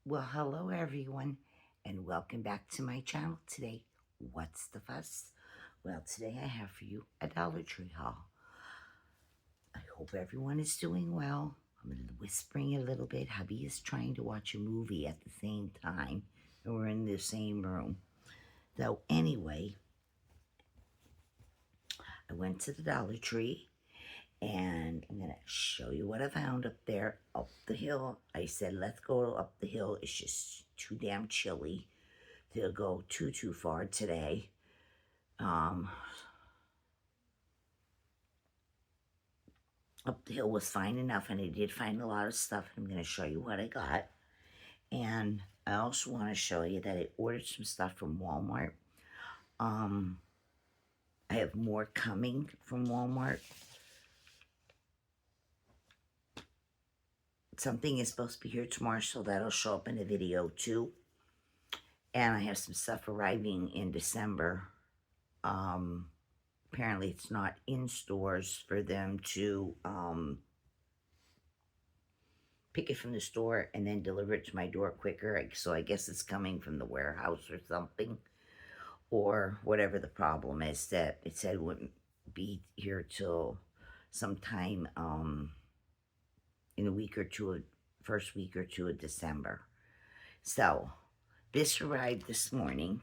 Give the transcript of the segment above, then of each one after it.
Well, hello everyone, and welcome back to my channel today. What's the fuss? Well, today I have for you a Dollar Tree haul. I hope everyone is doing well. I'm whispering a little bit. Hubby is trying to watch a movie at the same time, and we're in the same room. So anyway, I went to the Dollar Tree, and I'm gonna show you what I found up there, up the hill. I said, let's go up the hill. It's just too damn chilly to go too far today. Um, Up the hill was fine enough, and I did find a lot of stuff. I'm going to show you what I got. And I also want to show you that I ordered some stuff from Walmart. Um, I have more coming from Walmart. Something is supposed to be here tomorrow, so that'll show up in the video too. And I have some stuff arriving in December. Apparently it's not in stores for them to pick it from the store and then deliver it to my door quicker. So I guess it's coming from the warehouse or something, or whatever the problem is, that it said wouldn't be here till sometime in a week or two, first week or two of December. So this arrived this morning,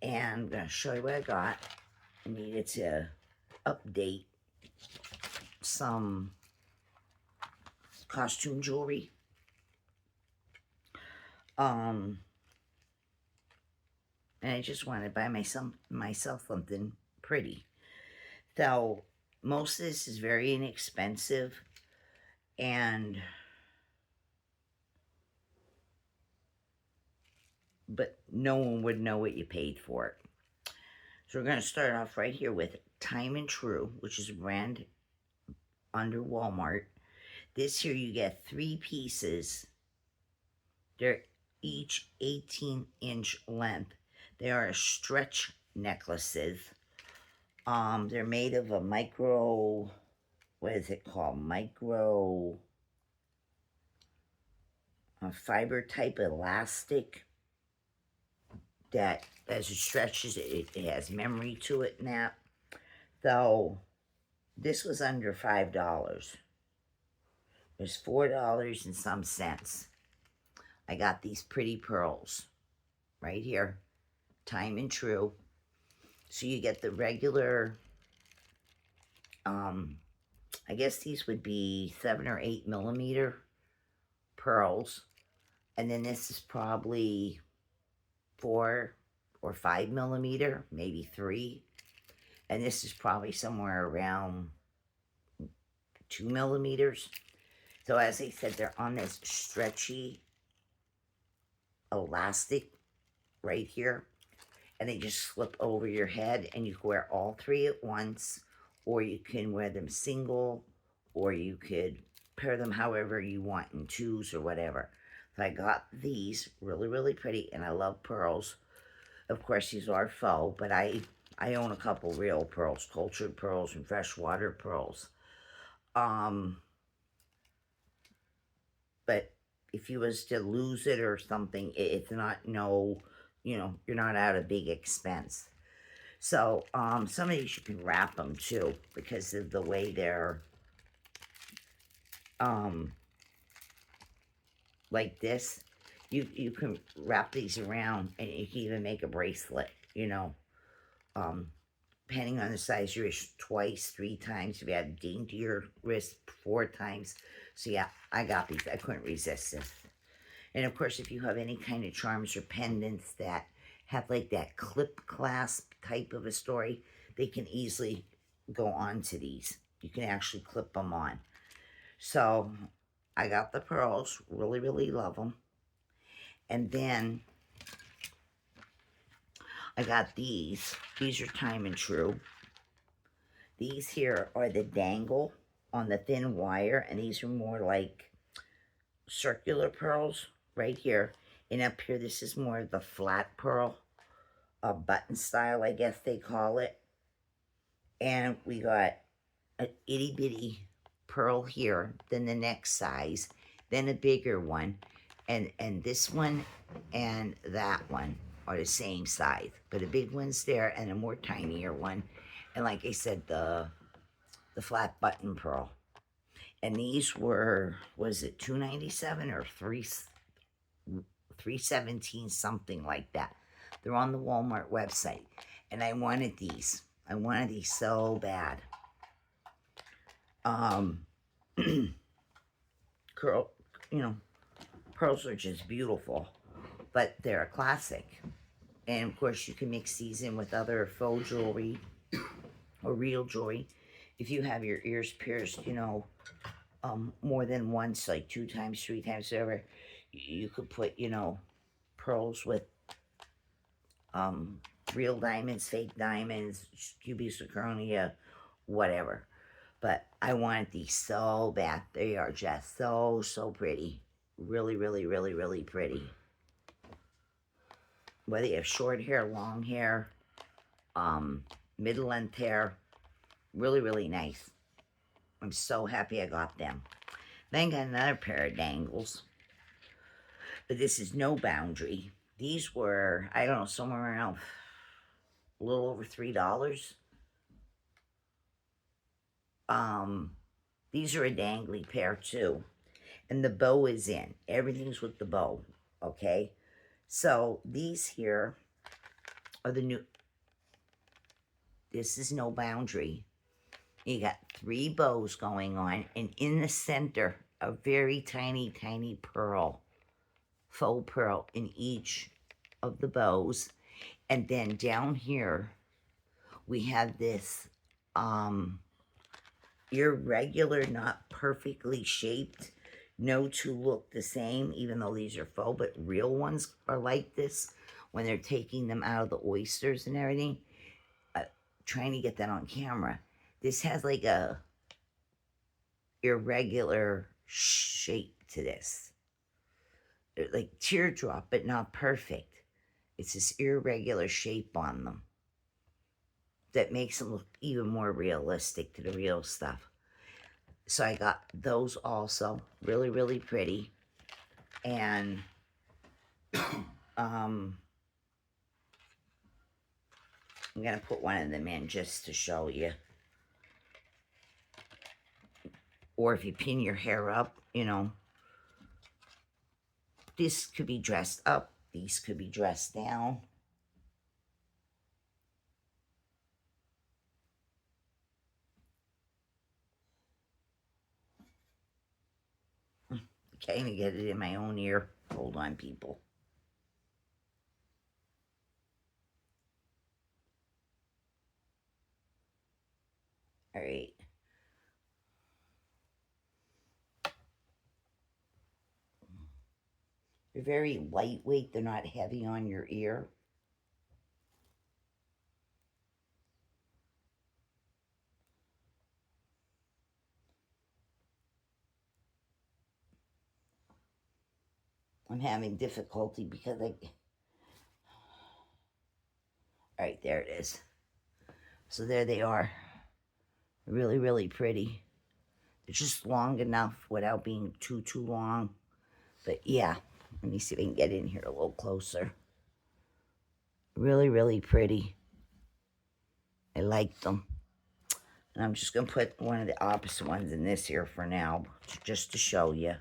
and I'm going to show you what I got. I needed to update some costume jewelry. And I just wanted to buy myself something pretty. So most of this is very inexpensive, but no one would know what you paid for it. So we're going to start off right here with Time and True, which is a brand under Walmart. This here you get 3 pieces. They're each 18-inch length. They are stretch necklaces. They're made of a micro, what is it called? Micro fiber type elastic that as it stretches, it has memory to it now. So this was under $5. It was $4 and some cents. I got these pretty pearls right here, Time and True. So you get the regular, I guess these would be 7 or 8 millimeter pearls. And then this is probably 4 or 5 millimeter, maybe 3. And this is probably somewhere around 2 millimeters. So as I said, they're on this stretchy elastic right here. And they just slip over your head, and you can wear all 3 at once, or you can wear them single, or you could pair them however you want in 2s or whatever. So I got these, really pretty, and I love pearls. Of course, these are faux, but I own a couple real pearls, cultured pearls and freshwater pearls. But if you was to lose it or something, it's not you're not out of big expense. So, some of these you can wrap them too, because of the way they're, like this. You can wrap these around, and you can even make a bracelet, depending on the size of your wrist, twice, 3 times. If you have daintier wrist, 4 times. So yeah, I got these. I couldn't resist this. And of course, if you have any kind of charms or pendants that have like that clip clasp type of a story, they can easily go on to these. You can actually clip them on. So I got the pearls. Really love them. And then I got these. These are Time and True. These here are the dangle on the thin wire, and these are more like circular pearls right here. And up here, this is more of the flat pearl, a button style, I guess they call it. And we got an itty bitty pearl here, then the next size, then a bigger one, And this one and that one are the same size, but a big one's there and a more tinier one. And like I said, the flat button pearl. And these were, was it 297 or 317, something like that. They're on the Walmart website. And I wanted these. I wanted these so bad. Curl, you know, pearls are just beautiful, but they're a classic. And of course, you can mix these in with other faux jewelry or real jewelry. If you have your ears pierced, you know, more than once, like 2 times, 3 times, whatever, you could put, you know, pearls with real diamonds, fake diamonds, cubic zirconia, whatever. But I wanted these so bad. They are just so, so pretty. Really, really, really, really pretty. Whether you have short hair, long hair, mid-length hair, really, really nice. I'm so happy I got them. Then I got another pair of dangles. But this is No Boundary. These were, I don't know, somewhere around a little over $3. These are a dangly pair too. And the bow is in. Everything's with the bow. Okay? So these here are the new. This is No Boundary. You got 3 bows going on. And in the center, a very tiny, tiny pearl. Faux pearl in each of the bows. And then down here, we have this irregular, not perfectly shaped. No two look the same, even though these are faux, but real ones are like this when they're taking them out of the oysters and everything. Trying to get that on camera. This has like a irregular shape to this. Like teardrop, but not perfect. It's this irregular shape on them that makes them look even more realistic to the real stuff. So I got those also. Really, really pretty. And I'm going to put one of them in just to show you. Or if you pin your hair up, you know, this could be dressed up. These could be dressed down. Can't even get it in my own ear. Hold on, people. All right. They're very lightweight. They're not heavy on your ear. I'm having difficulty because I... All right, there it is. So there they are. Really, really pretty. They're just long enough without being too long. But yeah, let me see if I can get in here a little closer. Really, really pretty. I like them. And I'm just going to put one of the opposite ones in this here for now, just to show you.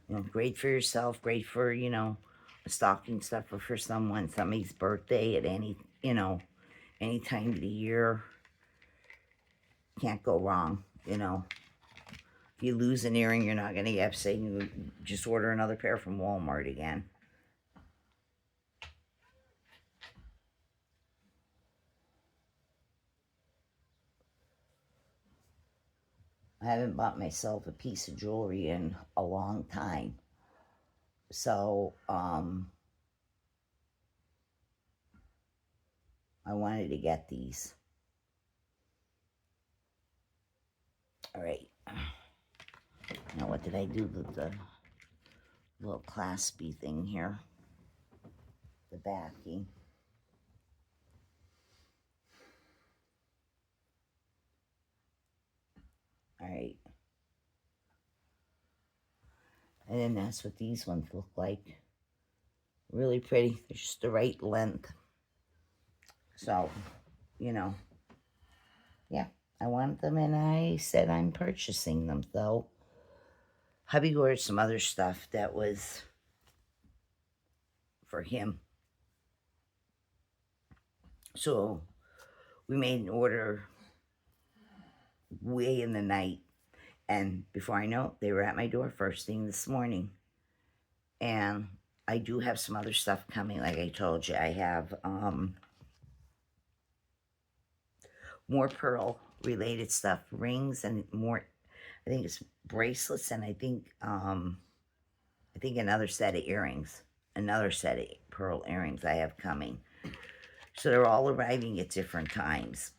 You know, great for yourself, great for, you know, a stocking stuffer for someone, somebody's birthday at any, you know, any time of the year. Can't go wrong, you know. If you lose an earring, you're not going to get upset. You just order another pair from Walmart again. I haven't bought myself a piece of jewelry in a long time. So, I wanted to get these. All right. Now, what did I do with the little claspy thing here? The backing. All right. And then that's what these ones look like. Really pretty. They're just the right length. So, you know, yeah, I want them and I said I'm purchasing them. So, hubby ordered some other stuff that was for him. So, we made an order way in the night. And before I know it, they were at my door first thing this morning. And I do have some other stuff coming. Like I told you, I have more pearl related stuff, rings and more. I think it's bracelets, and I think another set of earrings, another set of pearl earrings I have coming. So they're all arriving at different times.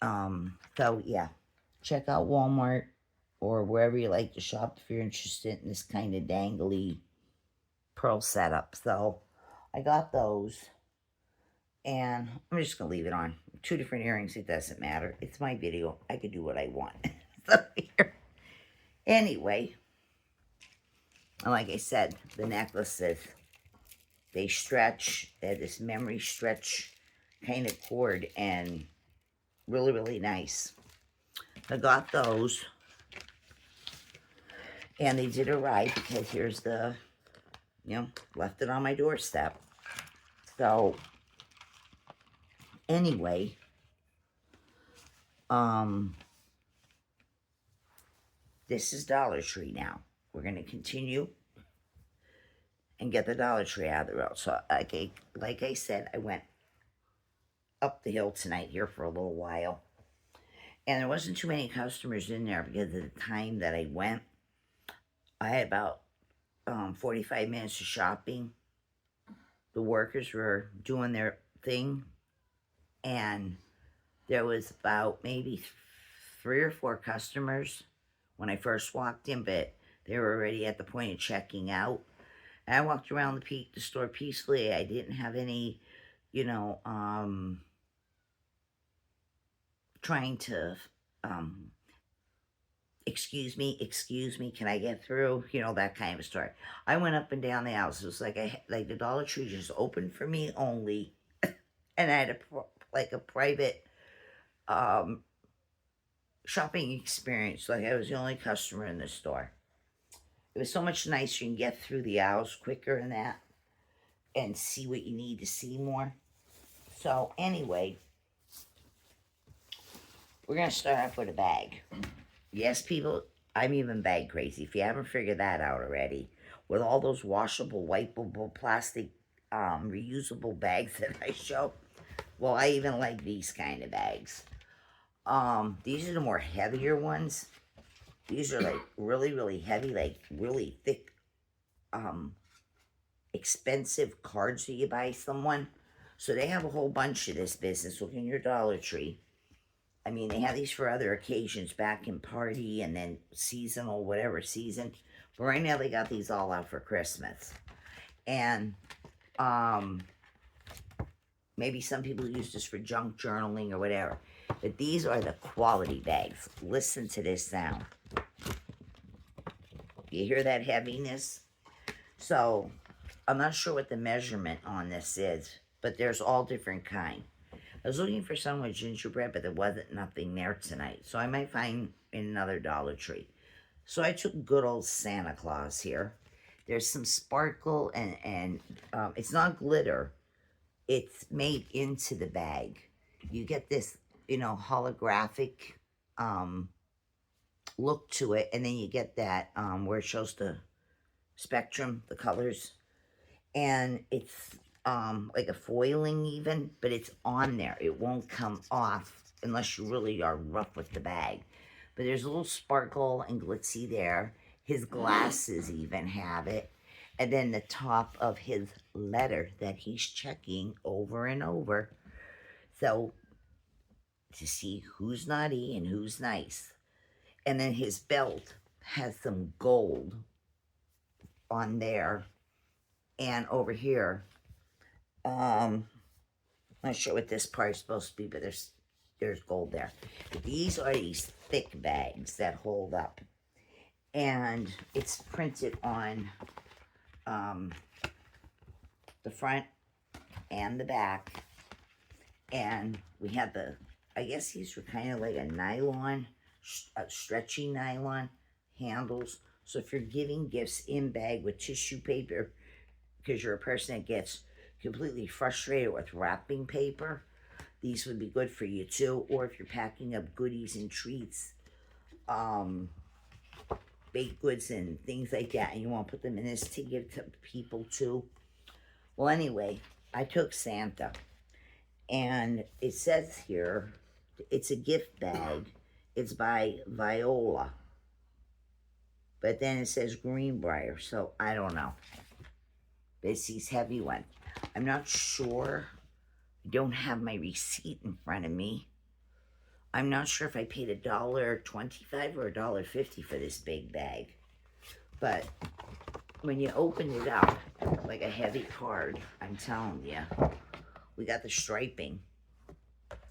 So yeah, check out Walmart or wherever you like to shop if you're interested in this kind of dangly pearl setup. So I got those, and I'm just gonna leave it on. 2 different earrings, it doesn't matter. It's my video. I can do what I want. So here. Anyway, like I said, the necklaces, they stretch. They have this memory stretch kind of cord, and really, really nice. I got those, and they did arrive because here's the, left it on my doorstep. So, anyway, this is Dollar Tree now. We're going to continue and get the Dollar Tree out of the road. So, like I said, I went up the hill tonight here for a little while. And there wasn't too many customers in there because of the time that I went. I had about 45 minutes of shopping. The workers were doing their thing. And there was about maybe 3 or 4 customers when I first walked in, but they were already at the point of checking out. And I walked around the store peacefully. I didn't have any, trying to, excuse me, can I get through? That kind of story. I went up and down the aisles. It was like the Dollar Tree just opened for me only, and I had a private shopping experience. Like I was the only customer in the store. It was so much nicer. You can get through the aisles quicker and that, and see what you need to see more. So anyway, we're going to start off with a bag. Yes, people, I'm even bag crazy. If you haven't figured that out already, with all those washable, wipeable, plastic, reusable bags that I show, well, I even like these kind of bags. These are the more heavier ones. These are like really, really heavy, like really thick, expensive cards that you buy someone. So they have a whole bunch of this business. Look in your Dollar Tree. I mean, they have these for other occasions, back in party and then seasonal, whatever season. But right now they got these all out for Christmas. And maybe some people use this for junk journaling or whatever. But these are the quality bags. Listen to this sound. You hear that heaviness? So, I'm not sure what the measurement on this is, but there's all different kind. I was looking for some with gingerbread, but there wasn't nothing there tonight. So I might find in another Dollar Tree. So I took good old Santa Claus here. There's some sparkle and it's not glitter. It's made into the bag. You get this, holographic look to it. And then you get that where it shows the spectrum, the colors. And it's like a foiling even, but it's on there. It won't come off unless you really are rough with the bag. But there's a little sparkle and glitzy there. His glasses even have it. And then the top of his letter that he's checking over and over. So, to see who's naughty and who's nice. And then his belt has some gold on there. And over here, I'm not sure what this part is supposed to be, but there's gold there. These are these thick bags that hold up. And it's printed on the front and the back. And we had I guess these were kind of like a nylon, stretchy nylon handles. So if you're giving gifts in bag with tissue paper, because you're a person that gets completely frustrated with wrapping paper, these would be good for you too. Or if you're packing up goodies and treats, baked goods and things like that, and you want to put them in this to give to people too. Well, anyway, I took Santa, and it says here, it's a gift bag. It's by Viola. But then it says Greenbrier, so I don't know. It's these heavy ones. I'm not sure. I don't have my receipt in front of me. I'm not sure if I paid $1.25 or $1.50 for this big bag. But when you open it up, like a heavy card, I'm telling you, we got the striping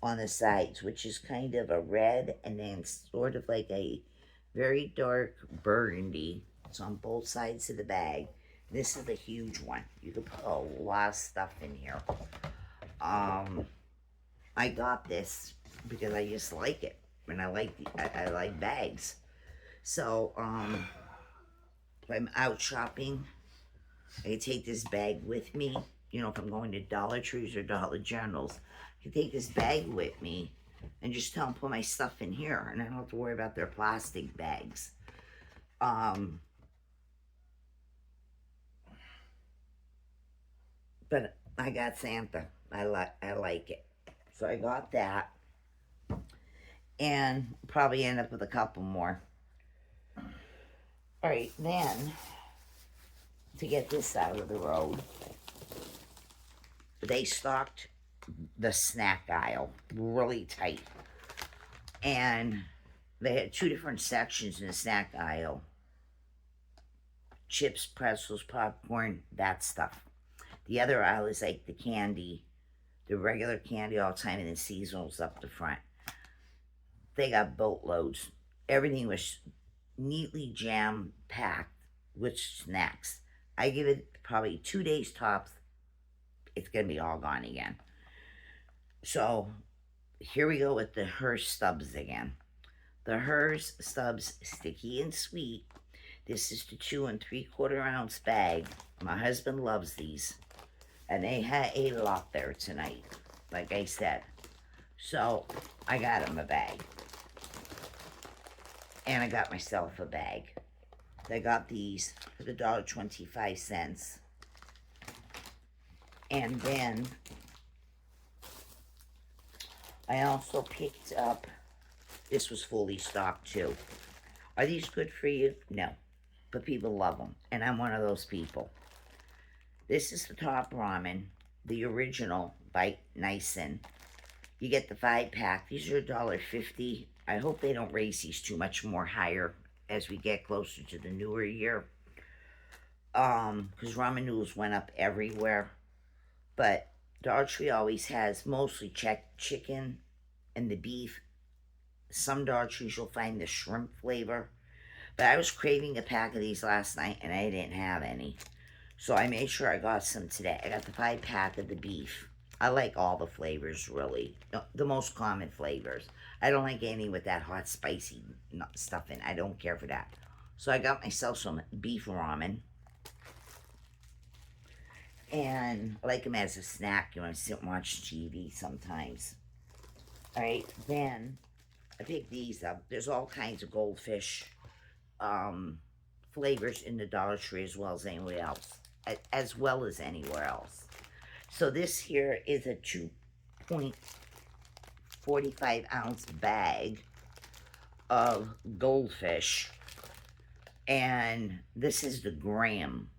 on the sides, which is kind of a red and then sort of like a very dark burgundy. It's on both sides of the bag. This is the huge one. You can put a lot of stuff in here. I got this because I just like it, and I like bags. So if I'm out shopping, I take this bag with me. You know, if I'm going to Dollar Trees or Dollar Generals, I can take this bag with me and just tell them put my stuff in here, and I don't have to worry about their plastic bags. But I got Santa. I like it. So I got that, and probably end up with a couple more. All right, then to get this out of the road, they stocked the snack aisle really tight, and they had two different sections in the snack aisle: chips, pretzels, popcorn, that stuff. The other aisle is like the candy, the regular candy all the time, and then seasonals up the front. They got boatloads. Everything was neatly jam packed with snacks. I give it probably 2 days tops. It's gonna be all gone again. So here we go with the Hershey Stubs again. The Hershey Stubs Sticky and Sweet. This is the 2 3/4 ounce bag. My husband loves these, and they had a lot there tonight, like I said. So I got him a bag, and I got myself a bag. I got these for the $1.25. And then I also picked up, this was fully stocked too. Are these good for you? No, but people love them, and I'm one of those people. This is the Top Ramen, the original by Nissin. You get the 5-pack. These are $1.50. I hope they don't raise these too much more higher as we get closer to the newer year. Because ramen noodles went up everywhere. But Dollar Tree always has mostly chicken and the beef. Some Dollar Trees you'll find the shrimp flavor. But I was craving a pack of these last night, and I didn't have any. So I made sure I got some today. I got the 5-pack of the beef. I like all the flavors, really. The most common flavors. I don't like any with that hot, spicy stuff in. I don't care for that. So I got myself some beef ramen. And I like them as a snack. You want to sit and watch TV sometimes. Alright, then I picked these up. There's all kinds of goldfish flavors in the Dollar Tree as well as anywhere else. As well as anywhere else. So this here is a 2.45 ounce bag of goldfish. And this is the grams.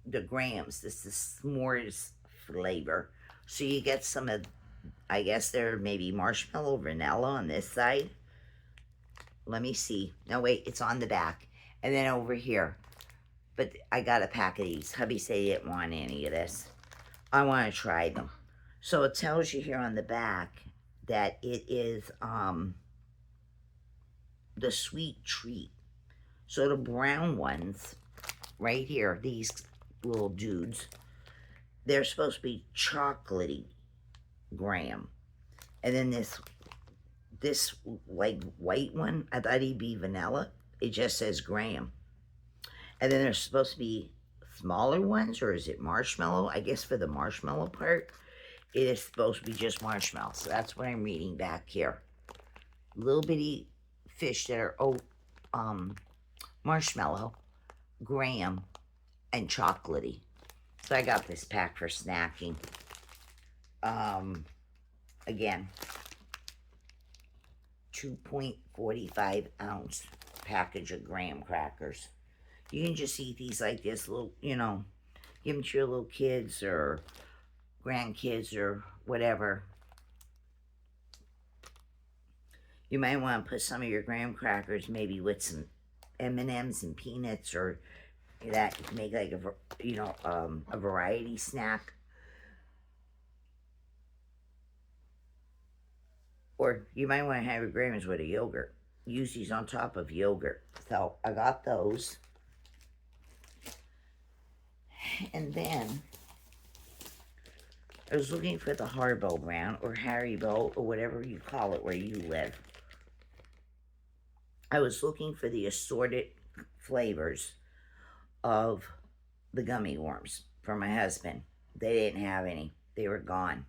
This is s'mores flavor. So you get some of, I guess there may be marshmallow, vanilla on this side. Let me see. No, wait, it's on the back. And then over here. But I got a pack of these. Hubby said he didn't want any of this. I want to try them. So it tells you here on the back that it is the sweet treat. So the brown ones, right here, these little dudes, they're supposed to be chocolatey graham. And then this like white one, I thought he'd be vanilla. It just says graham. And then there's supposed to be smaller ones, or is it marshmallow? I guess for the marshmallow part, it is supposed to be just marshmallow. So that's what I'm reading back here. Little bitty fish that are marshmallow, graham, and chocolatey. So I got this pack for snacking. Again, 2.45 ounce package of graham crackers. You can just eat these like this, little, you know, give them to your little kids or grandkids or whatever. You might want to put some of your graham crackers maybe with some M&Ms and peanuts, or that you can make like a variety snack. Or you might want to have your grahams with a yogurt. Use these on top of yogurt. So I got those. And then I was looking for the Haribo brand, or Haribo, or whatever you call it where you live. I was looking for the assorted flavors of the gummy worms for my husband. They didn't have any. They were gone.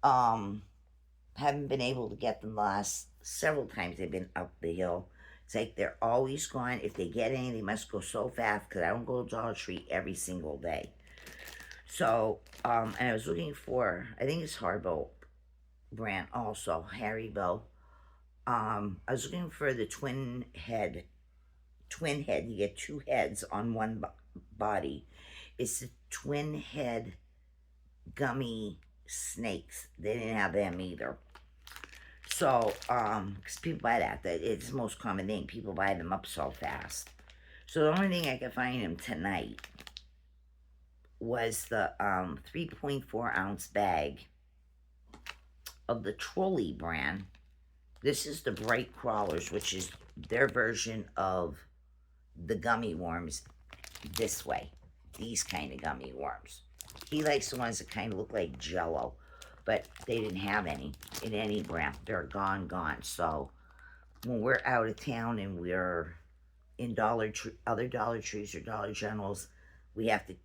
Haven't been able to get them the last several times they've been up the hill. It's like they're always gone. If they get any, they must go so fast because I don't go to Dollar Tree every single day. So, and I was looking for, I think it's Haribo brand also, Haribo. I was looking for the twin head. You get two heads on one body. It's the twin head gummy snakes. They didn't have them either. So, because people buy that. It's the most common thing. People buy them up so fast. So the only thing I could find them tonight was the 3.4 ounce bag of the Trolley brand. This is the Bright Crawlers, which is their version of the gummy worms this way. These kind of gummy worms. He likes the ones that kind of look like Jello, but they didn't have any in any brand. They're gone. So when we're out of town and we're in other Dollar Trees or Dollar Generals, we have to,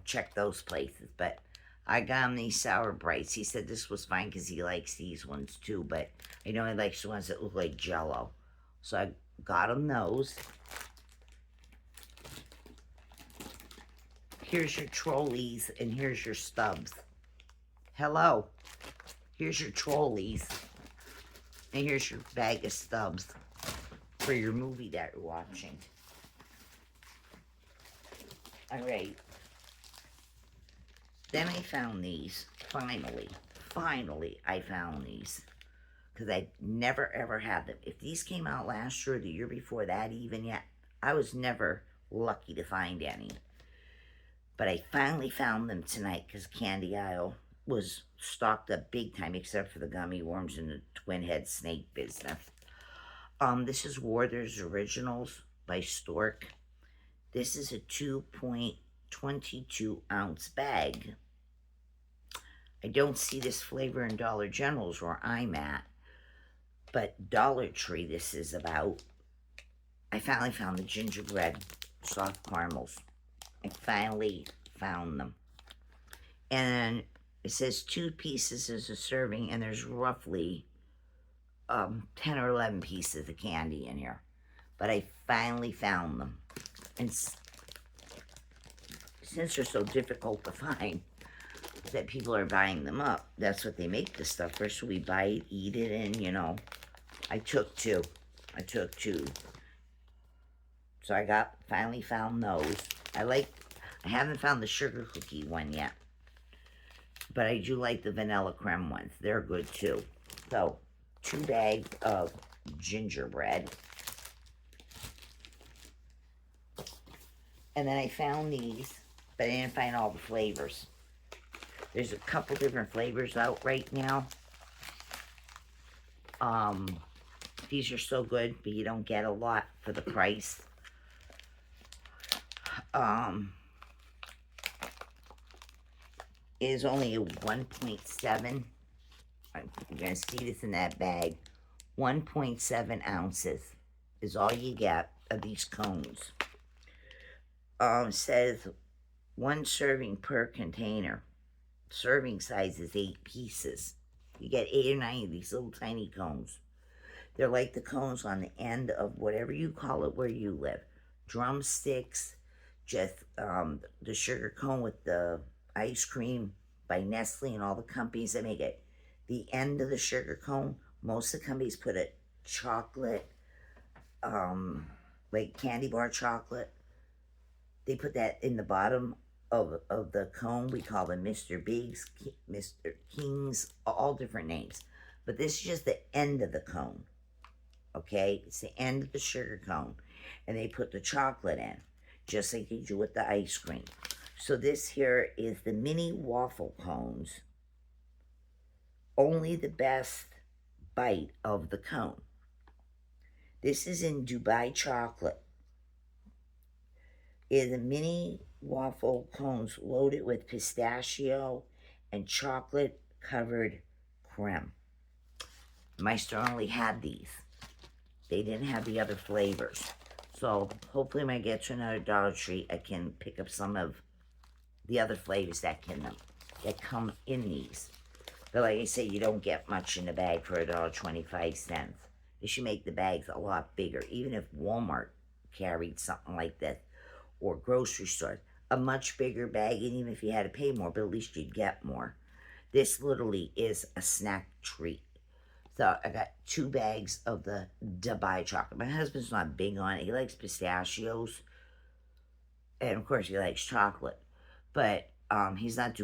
check those places. But I got him these Sour Brights. He said this was fine because he likes these ones too, but I know he likes the ones that look like Jello. So I got him those. Here's your Trolleys and here's your Stubs. Hello. Here's your Trolleys. And here's your bag of Stubs for your movie that you're watching. Alright. Then I found these. Finally I found these. Because I never ever had them. If these came out last year or the year before that even yet, I was never lucky to find any. But I finally found them tonight because Candy Aisle was stocked up big time, except for the gummy worms and the twin head snake business. This is Werther's Originals by Stork. This is a 2.22 ounce bag. I don't see this flavor in Dollar Generals where I'm at, but Dollar Tree this is about. I finally found the gingerbread soft caramels. I finally found them. And it says 2 pieces is a serving, and there's roughly 10 or 11 pieces of candy in here. But I finally found them. And since they're so difficult to find, that people are buying them up, that's what they make this stuff for. So we buy it, eat it, and, I took 2. So I finally found those. I haven't found the sugar cookie one yet. But I do like the vanilla creme ones. They're good too. So, 2 bags of gingerbread. And then I found these, but I didn't find all the flavors. There's a couple different flavors out right now. These are so good, but you don't get a lot for the price. um, is only a 1.7. You're going to see this in that bag. 1.7 ounces is all you get of these cones. Says 1 serving per container. Serving size is 8 pieces. You get 8 or 9 of these little tiny cones. They're like the cones on the end of whatever you call it where you live. Drumsticks, just the sugar cone with the ice cream by Nestle and all the companies that make it. The end of the sugar cone, most of the companies put a chocolate, like candy bar chocolate. They put that in the bottom of the cone. We call them Mr. Bigs, Mr. Kings, all different names. But this is just the end of the cone. Okay, it's the end of the sugar cone, and they put the chocolate in, just like they do with the ice cream. So this here is the mini waffle cones. Only the best bite of the cone. This is in Dubai chocolate. It is a mini waffle cones loaded with pistachio and chocolate covered creme. My store only had these. They didn't have the other flavors. So hopefully when I get to another Dollar Tree, I can pick up some of the other flavors that come in these. But like I say, you don't get much in the bag for $1.25. They should make the bags a lot bigger. Even if Walmart carried something like this, or grocery stores, a much bigger bag, and even if you had to pay more, but at least you'd get more. This literally is a snack treat. So I got 2 bags of the Dubai chocolate. My husband's not big on it. He likes pistachios, and of course he likes chocolate. But he's not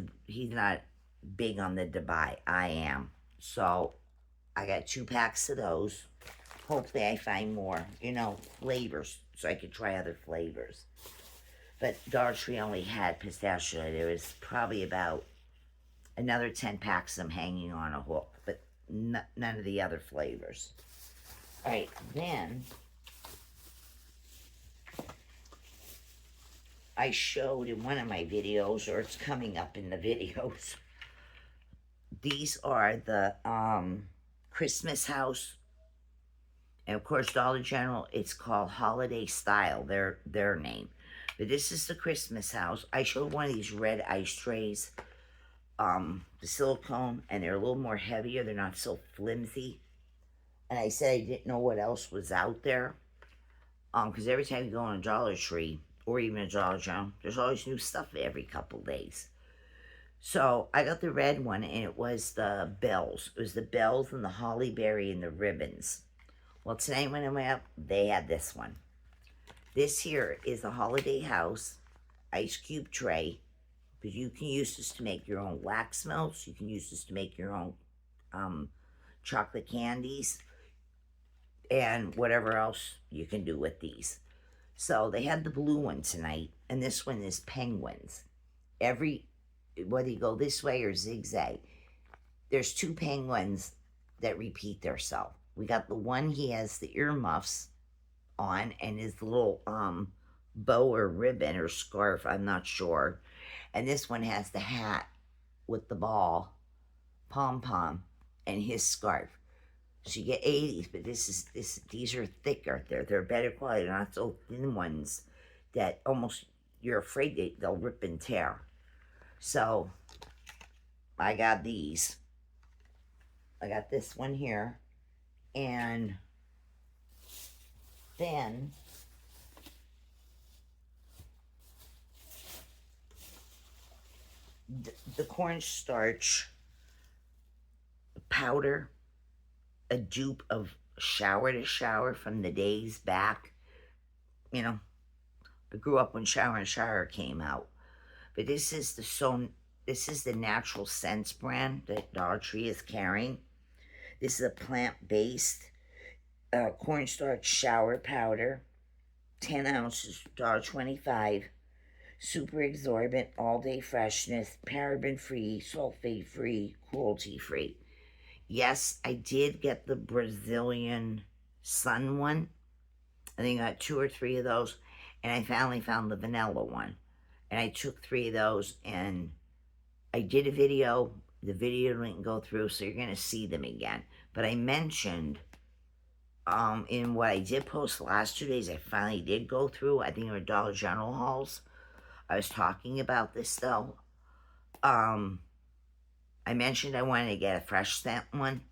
big on the Dubai. I am. So I got 2 packs of those. Hopefully I find more, flavors, so I could try other flavors. But Dollar Tree only had pistachio. There was probably about another 10 packs of them hanging on a hook, but none of the other flavors. All right, then I showed in one of my videos, or it's coming up in the videos, these are the Christmas house. And of course, Dollar General, it's called Holiday Style, their name. But this is the Christmas house. I showed one of these red ice trays, the silicone, and they're a little more heavier. They're not so flimsy. And I said I didn't know what else was out there. Because every time you go on a Dollar Tree, or even a Dollar General, there's always new stuff every couple days. So I got the red one, and it was the bells. It was the bells and the holly berry and the ribbons. Well, tonight when I went up, they had this one. This here is a holiday house ice cube tray, because you can use this to make your own wax melts. You can use this to make your own chocolate candies and whatever else you can do with these. So they had the blue one tonight, and this one is penguins. Whether you go this way or zigzag, there's 2 penguins that repeat themselves. We got the one, he has the earmuffs on and his little bow or ribbon or scarf, I'm not sure. And this one has the hat with the ball, pom-pom, and his scarf. So you get 80s, but these are thicker. They're better quality. They're not so thin ones that almost you're afraid they'll rip and tear. So I got these. I got this one here, and then the cornstarch powder, a dupe of Shower to Shower from the days back. I grew up when Shower and Shower came out. But this is the Natural Sense brand that Dollar Tree is carrying. This is a plant-based cornstarch shower powder, 10 ounces, $1.25. Super absorbent, all-day freshness, paraben-free, sulfate-free, cruelty-free. Yes, I did get the Brazilian Sun one. I think I got 2 or 3 of those. and I finally found the vanilla one. And I took 3 of those, and I did a video. The video didn't go through, so you're gonna see them again. But I mentioned in what I did post the last 2 days, I finally did go through. I think they were Dollar General hauls. I was talking about this though. I mentioned I wanted to get a fresh scent one.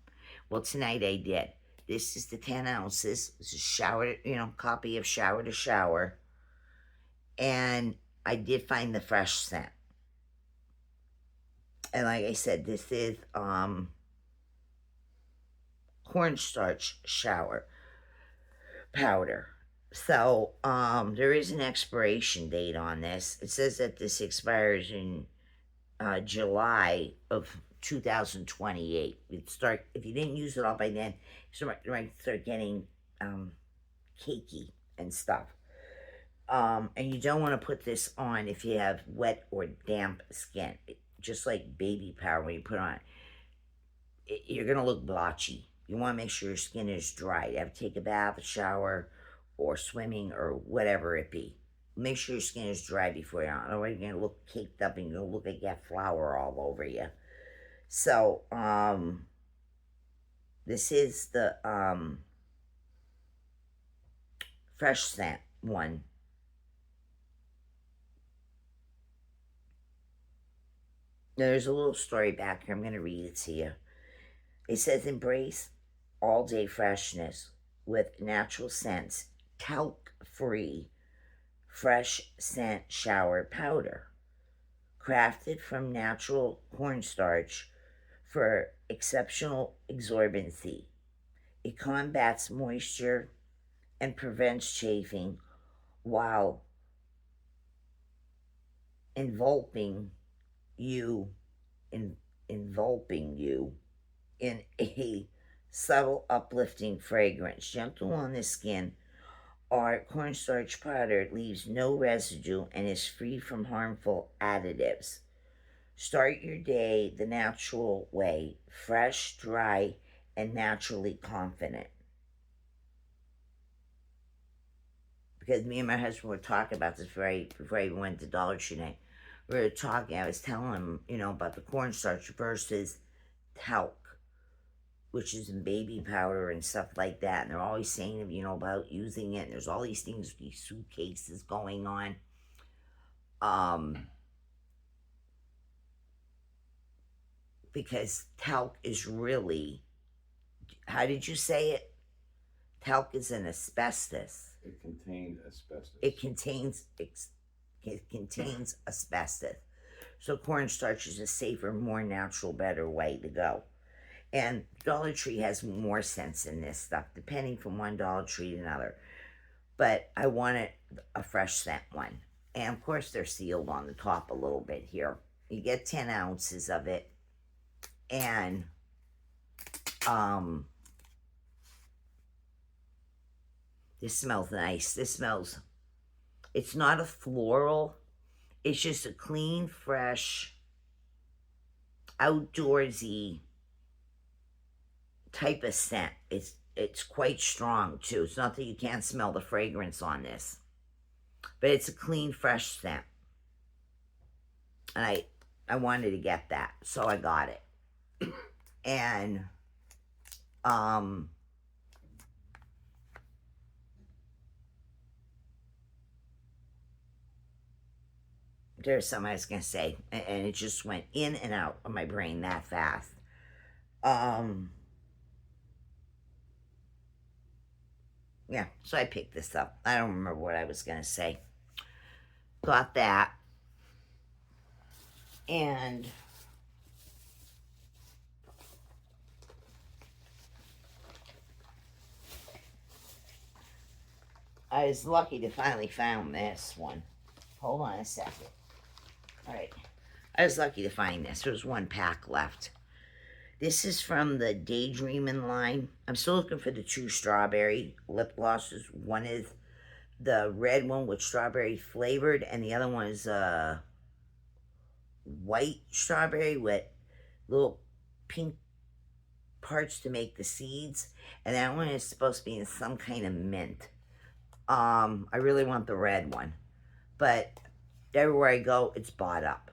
Well, tonight I did. This is the 10 ounces. This is shower, copy of Shower to Shower. And I did find the fresh scent. And like I said, this is cornstarch shower powder. So there is an expiration date on this. It says that this expires in July of 2028. If you didn't use it all by then, you might start getting cakey and stuff. And you don't want to put this on if you have wet or damp skin. Just like baby powder, when you put on you're going to look blotchy. You want to make sure your skin is dry. You have to take a bath, a shower, or swimming, or whatever it be. Make sure your skin is dry before you're on. Otherwise, you're going to look caked up and you're going to look like you have flour all over you. So, this is the fresh scent one. Now, there's a little story back here. I'm going to read it to you. It says, embrace all-day freshness with natural scents, talc-free, fresh scent shower powder. Crafted from natural cornstarch for exceptional absorbency. It combats moisture and prevents chafing while enveloping you in a subtle uplifting fragrance. Gentle on the skin, our cornstarch powder leaves no residue and is free from harmful additives. Start your day the natural way, fresh, dry, and naturally confident. Because me and my husband were talking about this before I even went to Dollar Tree night. We were talking, I was telling him, about the cornstarch versus talc, which is in baby powder and stuff like that. And they're always saying, about using it. And there's all these things, these suitcases going on. Because talc is really, how did you say it? Talc is an asbestos. It contained asbestos. It contains asbestos. So cornstarch is a safer, more natural, better way to go. And Dollar Tree has more sense in this stuff, depending from one Dollar Tree to another. But I wanted a fresh scent one. And of course, they're sealed on the top a little bit here. You get 10 ounces of it. And this smells nice. It's not a floral. It's just a clean, fresh, outdoorsy type of scent. It's quite strong too. It's not that you can't smell the fragrance on this, but it's a clean, fresh scent. And I wanted to get that, so I got it. And there's something I was gonna say, and it just went in and out of my brain that fast. Yeah, so I picked this up. I don't remember what I was gonna say. Got that. And I was lucky to finally find this one. Hold on a second. All right. I was lucky to find this. There's one pack left. This is from the Daydreamin' line. I'm still looking for the 2 strawberry lip glosses. One is the red one with strawberry flavored, and the other one is white strawberry with little pink parts to make the seeds. And that one is supposed to be in some kind of mint. I really want the red one, but everywhere I go, it's bought up.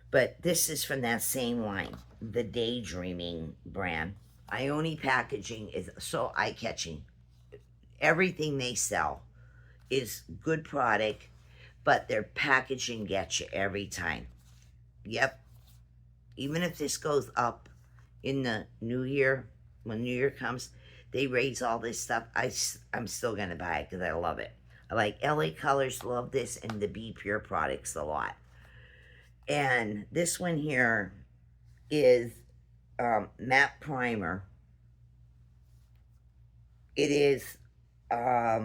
But this is from that same line, the Daydreaming brand. Ione packaging is so eye catching. Everything they sell is good product, but their packaging gets you every time. Yep. Even if this goes up in the new year, when New Year comes, they raise all this stuff. I'm still going to buy it because I love it. I like LA Colors, love this, and the Be Pure products a lot. And this one here is matte primer. It is, let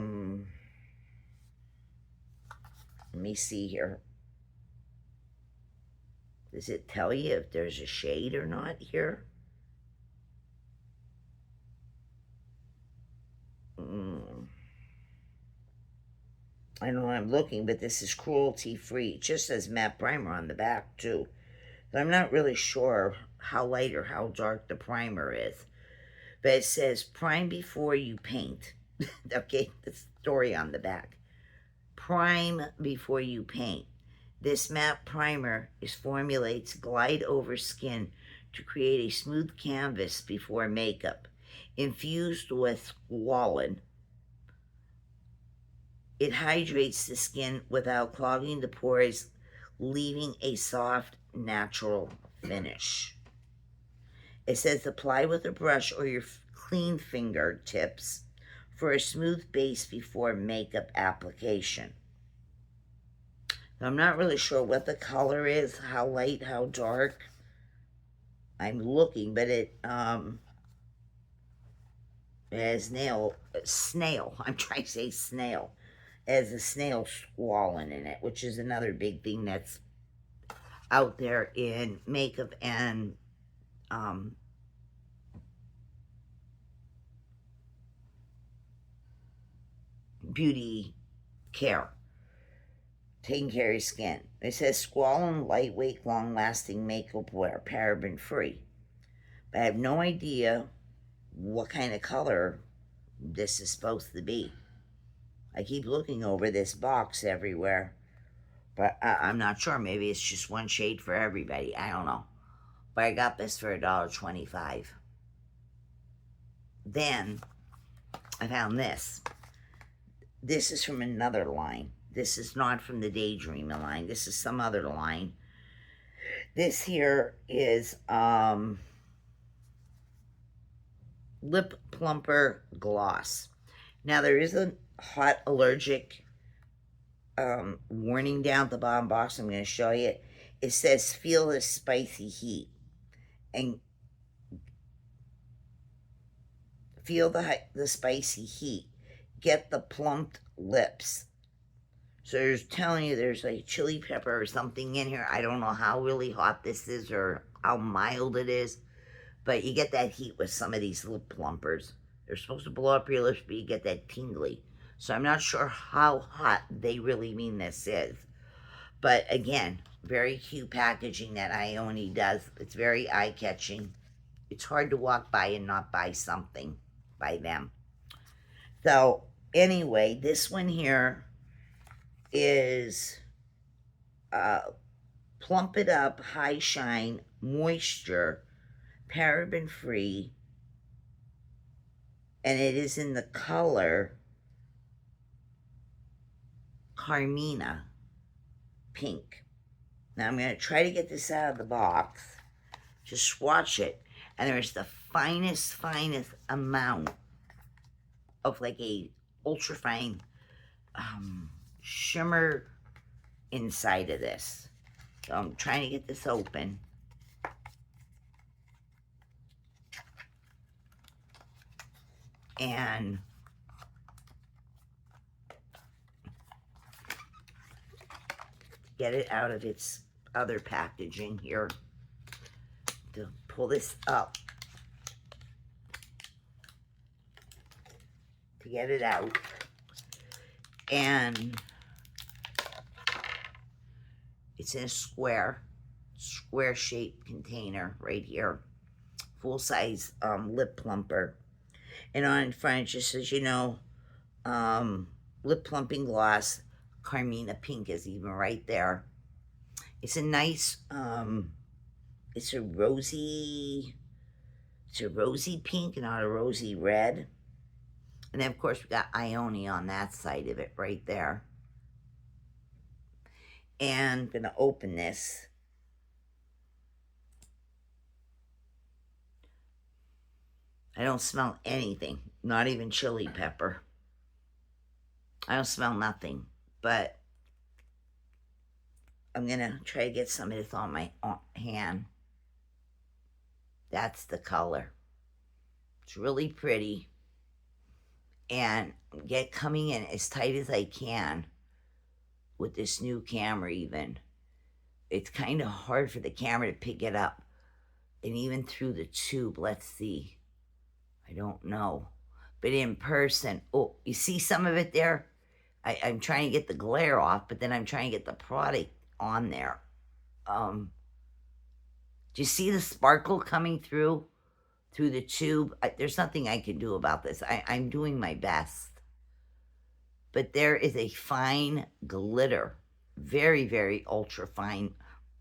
me see here. Does it tell you if there's a shade or not here? I know I'm looking, but this is cruelty free. It just says matte primer on the back, too. So I'm not really sure how light or how dark the primer is. But it says prime before you paint. Okay, the story on the back. Prime before you paint. This matte primer is formulated to glide over skin to create a smooth canvas before makeup. Infused with squalane, it hydrates the skin without clogging the pores, leaving a soft, natural finish. It says apply with a brush or your clean fingertips for a smooth base before makeup application. Now, I'm not really sure what the color is, how light, how dark. I'm looking, but it has snail. I'm trying to say snail. As a snail squalene in it, which is another big thing that's out there in makeup and beauty care, taking care of your skin. It says squalene, lightweight, long-lasting makeup wear, paraben free. But I have no idea what kind of color this is supposed to be. I keep looking over this box everywhere, but I'm not sure. Maybe it's just one shade for everybody. I don't know. But I got this for $1.25. Then I found this. This is from another line. This is not from the Daydreaming line. This is some other line. This here is Lip Plumper Gloss. Now, there is a hot allergic warning down at the bottom box. I'm going to show you. It says feel the spicy heat and feel the spicy heat. Get the plumped lips. So there's telling you there's like chili pepper or something in here. I don't know how really hot this is or how mild it is, but you get that heat with some of these lip plumpers. They're supposed to blow up your lips, but you get that tingly. So I'm not sure how hot they really mean this is. But again, very cute packaging that Ione does. It's very eye-catching. It's hard to walk by and not buy something by them. So anyway, this one here is Plump It Up High Shine Moisture, paraben free, and it is in the color Carmina Pink. Now I'm going to try to get this out of the box. Just swatch it. And there's the finest amount of like a ultra fine shimmer inside of this. So I'm trying to get this open. And get it out of its other packaging here. To pull this up. To get it out. And it's in a square shaped container right here. Full size lip plumper. And on front it just says, lip plumping gloss. Carmina Pink is even right there. It's a nice, it's a rosy pink, not a rosy red. And then, of course, we got Ione on that side of it right there. And I'm going to open this. I don't smell anything, not even chili pepper. I don't smell nothing, but I'm going to try to get some of this on my hand. That's the color. It's really pretty. And get coming in as tight as I can with this new camera even. It's kind of hard for the camera to pick it up. And even through the tube, let's see. I don't know. But in person, oh, you see some of it there? I'm trying to get the glare off, but then I'm trying to get the product on there. Do you see the sparkle coming through the tube? There's nothing I can do about this. I'm doing my best. But there is a fine glitter, very, very ultra fine,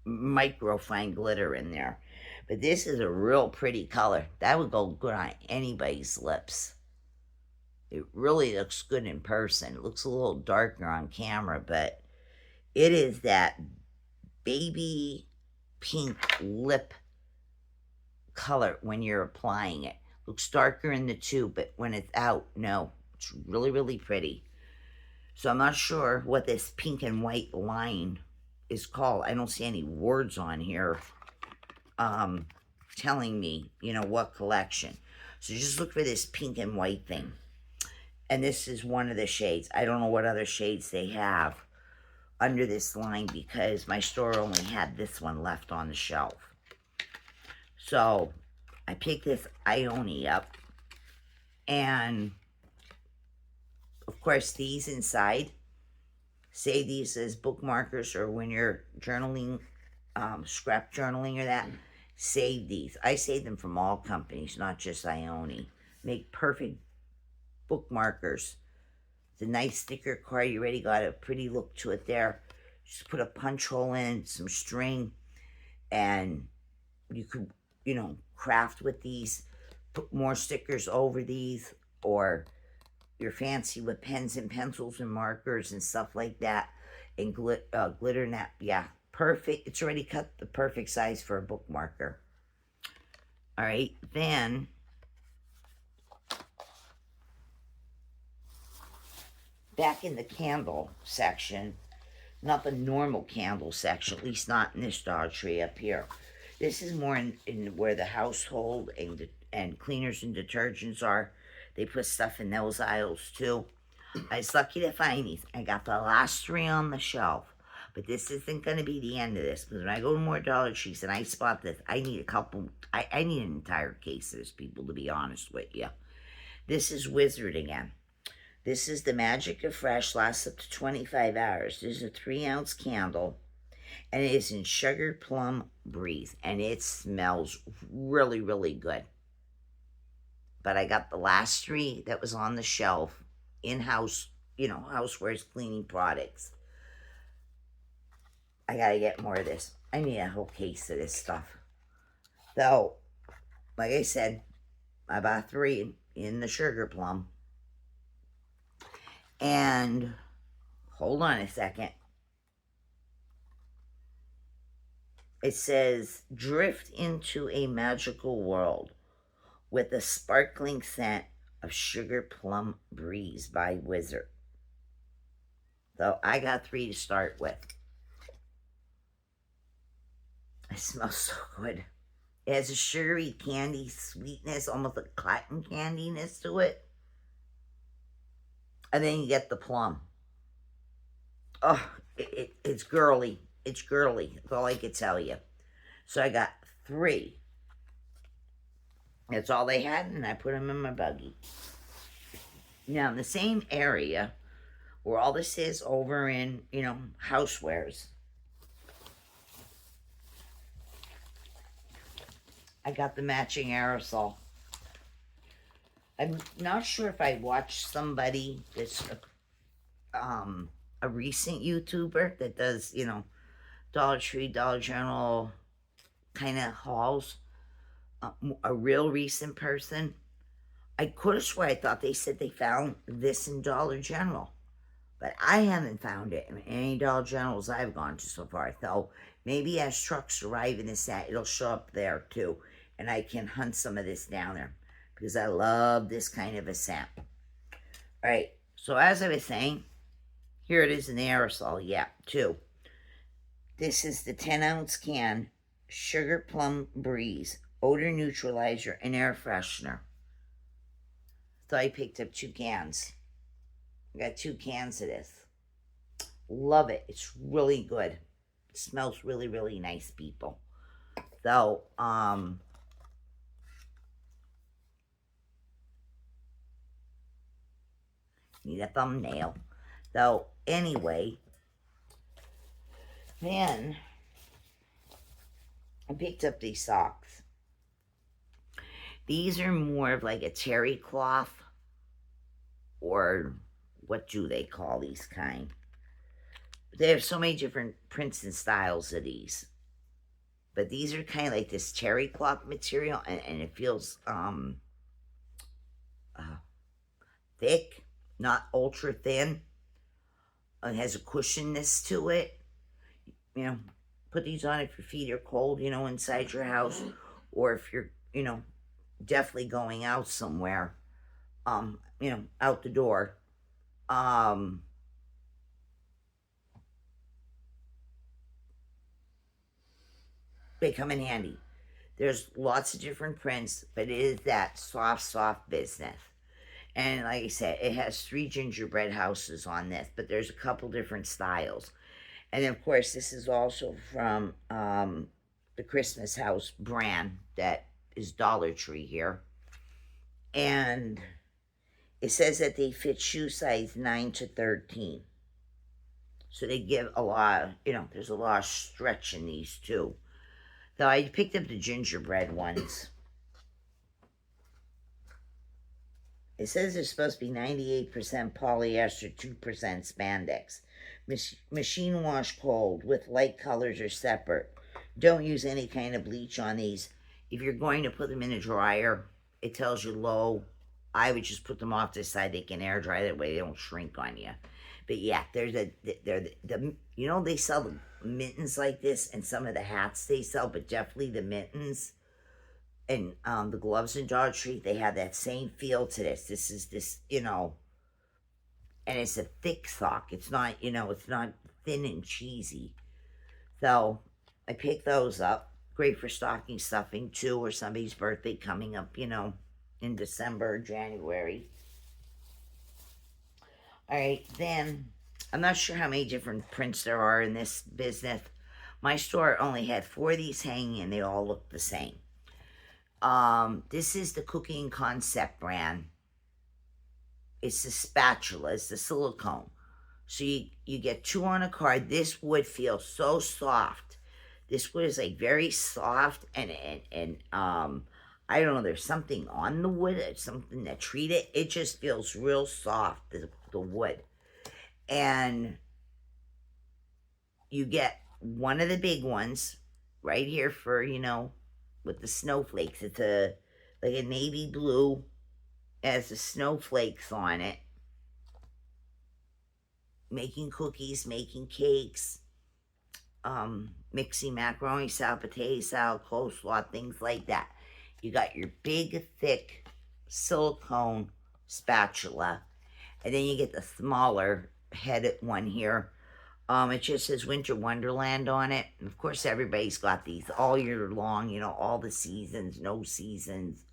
micro fine glitter in there. But this is a real pretty color. That would go good on anybody's lips. It really looks good in person. It looks a little darker on camera, but it is that baby pink lip color when you're applying it. Looks darker in the tube, but when it's out, no. It's really, really pretty. So I'm not sure what this pink and white line is called. I don't see any words on here telling me, what collection. So just look for this pink and white thing. And this is one of the shades. I don't know what other shades they have under this line because my store only had this one left on the shelf. So I picked this Ione up. And of course, these inside, save these as bookmarkers or when you're journaling, scrap journaling or that, save these. I save them from all companies, not just Ione. Make perfect bookmarkers. It's a nice sticker card. You already got a pretty look to it there. Just put a punch hole in, some string, and you could, craft with these, put more stickers over these, or you're fancy with pens and pencils and markers and stuff like that, and glitter and that. Yeah, perfect. It's already cut the perfect size for a bookmarker. All right, then back in the candle section, not the normal candle section, at least not in this Dollar Tree up here. This is more in where the household and cleaners and detergents are. They put stuff in those aisles too. I was lucky to find these. I got the last 3 on the shelf. But this isn't going to be the end of this. Because when I go to more Dollar Trees and I spot this, I need a couple. I need an entire case of this, people, to be honest with you. This is Wizard again. This is the Magic of Fresh. Lasts up to 25 hours. This is a 3-ounce candle. And it is in Sugar Plum Breeze. And it smells really, really good. But I got the last 3 that was on the shelf. In-house, housewares, cleaning products. I gotta get more of this. I need a whole case of this stuff. Though, like I said, I bought 3 in the Sugar Plum. And, hold on a second. It says, drift into a magical world with a sparkling scent of Sugar Plum Breeze by Wizard. So I got 3 to start with. It smells so good. It has a sugary candy sweetness, almost a cotton candiness to it. And then you get the plum. Oh, it's girly. It's girly. That's all I could tell you. So I got 3. That's all they had, and I put them in my buggy. Now, in the same area where all this is over in, housewares, I got the matching aerosol. I'm not sure if I watched somebody that's a recent YouTuber that does, Dollar Tree, Dollar General kind of hauls. A real recent person. I could have sworn I thought they said they found this in Dollar General, but I haven't found it in any Dollar Generals I've gone to so far. So maybe as trucks arrive in this, it'll show up there too, and I can hunt some of this down there because I love this kind of a scent. All right, so as I was saying, here it is in the aerosol. Yeah, two. This is the 10-ounce can, Sugar Plum Breeze, odor neutralizer and air freshener. So I picked up 2 cans. I got 2 cans of this. Love it. It's really good. It smells really, really nice, people. So, need a thumbnail. So, anyway, then I picked up these socks. These are more of like a terry cloth, or what do they call these kind? They have so many different prints and styles of these. But these are kind of like this terry cloth material, and it feels thick, not ultra thin. It has a cushionness to it. Put these on if your feet are cold, inside your house, or if you're, definitely going out somewhere, out the door. They come in handy. There's lots of different prints, but it is that soft business. And like I said, it has 3 gingerbread houses on this, but there's a couple different styles. And of course, this is also from the Christmas House brand that is Dollar Tree here. And it says that they fit shoe size 9 to 13. So they give a lot, there's a lot of stretch in these too. So I picked up the gingerbread ones. It says they're supposed to be 98% polyester, 2% spandex. Machine wash cold with light colors or separate. Don't use any kind of bleach on these. If you're going to put them in a dryer, it tells you low. I would just put them off to the side. They can air dry, that way they don't shrink on you. But yeah, they sell the mittens like this, and some of the hats they sell, but definitely the mittens and the gloves in Dollar Tree, they have that same feel to this. This is this, and it's a thick sock. It's not, it's not thin and cheesy. So I picked those up. Great for stocking stuffing too, or somebody's birthday coming up, in December or January. All right, then I'm not sure how many different prints there are in this business. My store only had 4 of these hanging, and they all look the same. This is the Cooking Concept brand. It's the spatula. It's the silicone. So you get 2 on a card. This wood feels so soft. This wood is like very soft, and I don't know, there's something on the wood, something that treated it. It just feels real soft, the wood. And you get one of the big ones right here for, with the snowflakes. It's like a navy blue. It has the snowflakes on it. Making cookies, making cakes, mixing macaroni salad, potato salad, coleslaw, things like that. You got your big, thick silicone spatula, and then you get the smaller headed one here. It just says Winter Wonderland on it. And of course, everybody's got these all year long, all the seasons, no seasons.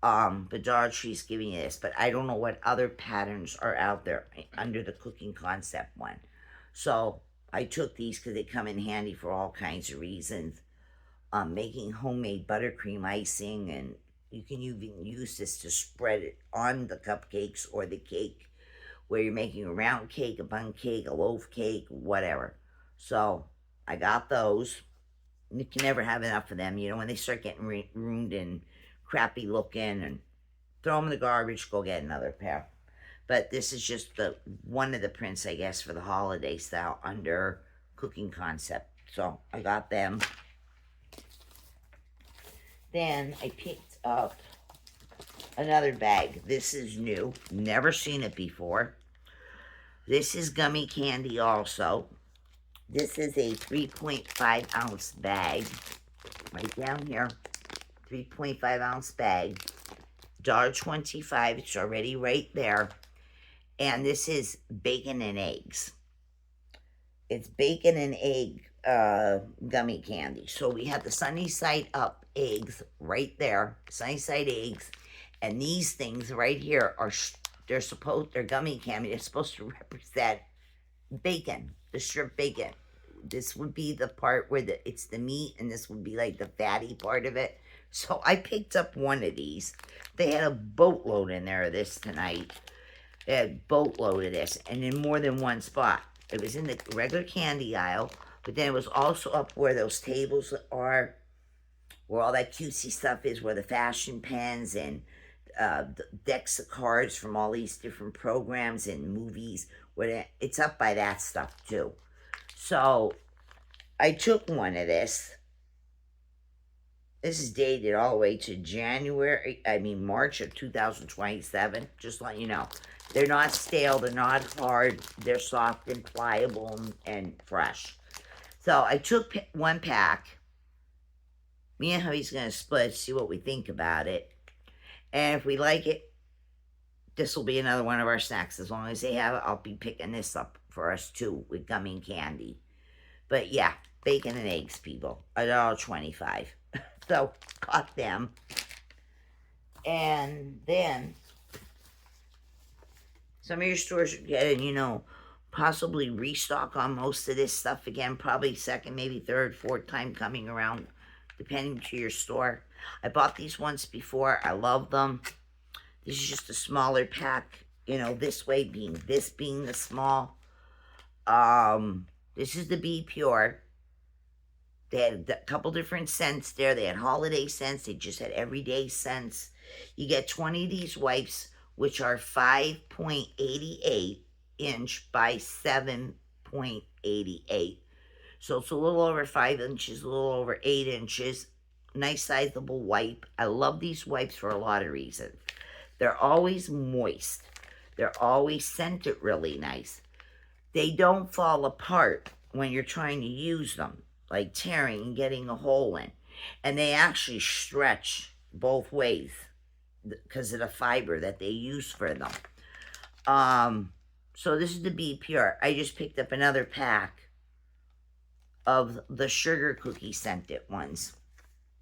But Dollar Tree's giving you this, but I don't know what other patterns are out there under the Cooking Concept one. So I took these because they come in handy for all kinds of reasons. Making homemade buttercream icing, and you can even use this to spread it on the cupcakes or the cake, where you're making a round cake, a bun cake, a loaf cake, whatever. So I got those. You can never have enough of them. When they start getting ruined and crappy looking, and throw them in the garbage, go get another pair. But this is just the one of the prints, I guess, for the holiday style under Cooking Concept. So I got them. Then I picked up another bag. This is new. Never seen it before. This is gummy candy also. This is a 3.5 ounce bag. Right down here. 3.5 ounce bag. $1.25. It's already right there. And this is bacon and eggs. It's bacon and egg gummy candy. So we have the sunny side up eggs right there. Sunny side eggs. And these things right here are, they're gummy candy. They're supposed to represent bacon, the strip bacon. This would be the part where it's the meat, and this would be like the fatty part of it. So I picked up one of these. They had a boatload in there of this tonight. They had a boatload of this, and in more than one spot. It was in the regular candy aisle, but then it was also up where those tables are, where all that cutesy stuff is, where the fashion pens and the decks of cards from all these different programs and movies, where it's up by that stuff too. So I took one of this. This is dated all the way to March of 2027. Just let you know. They're not stale, they're not hard, they're soft and pliable and fresh. So I took one pack. Me and hubby's going to split, see what we think about it. And if we like it, this will be another one of our snacks. As long as they have it, I'll be picking this up for us too with gummy and candy. But yeah, bacon and eggs, people. $1.25. So, got them. And then, some of your stores are getting, possibly restock on most of this stuff again. Probably second, maybe third, fourth time coming around, depending to your store. I bought these once before. I love them. This is just a smaller pack. This being the small. This is the Be Pure. They had a couple different scents there. They had holiday scents. They just had everyday scents. You get 20 of these wipes, which are 5.88 inch by 7.88. So it's a little over 5 inches, a little over 8 inches. Nice sizable wipe. I love these wipes for a lot of reasons. They're always moist. They're always scented really nice. They don't fall apart when you're trying to use them, like tearing and getting a hole in. And they actually stretch both ways because of the fiber that they use for them. So this is the Be Pure. I just picked up another pack of the sugar cookie scented ones.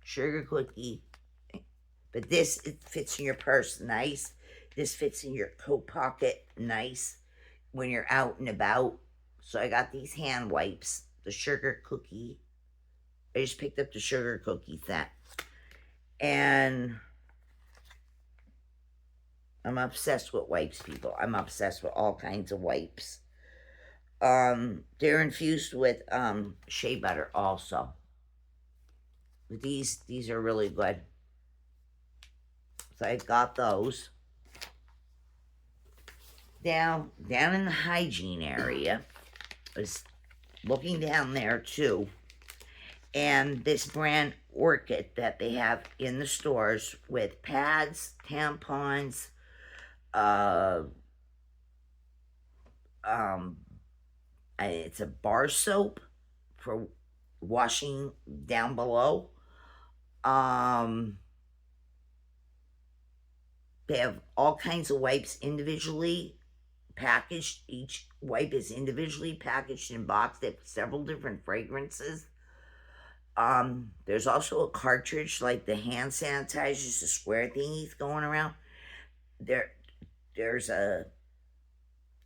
Sugar cookie. But this, it fits in your purse nice. This fits in your coat pocket nice when you're out and about. So I got these hand wipes. The sugar cookie. I just picked up the sugar cookie set. And I'm obsessed with wipes, people. I'm obsessed with all kinds of wipes. They're infused with shea butter also. But these are really good. So I got those. Down in the hygiene area, I was looking down there too. And this brand Orchid that they have in the stores with pads, tampons, it's a bar soap for washing down below. They have all kinds of wipes individually packaged. Each wipe is individually packaged and boxed. They have several different fragrances. There's also a cartridge like the hand sanitizers, the square thingies going around. There's a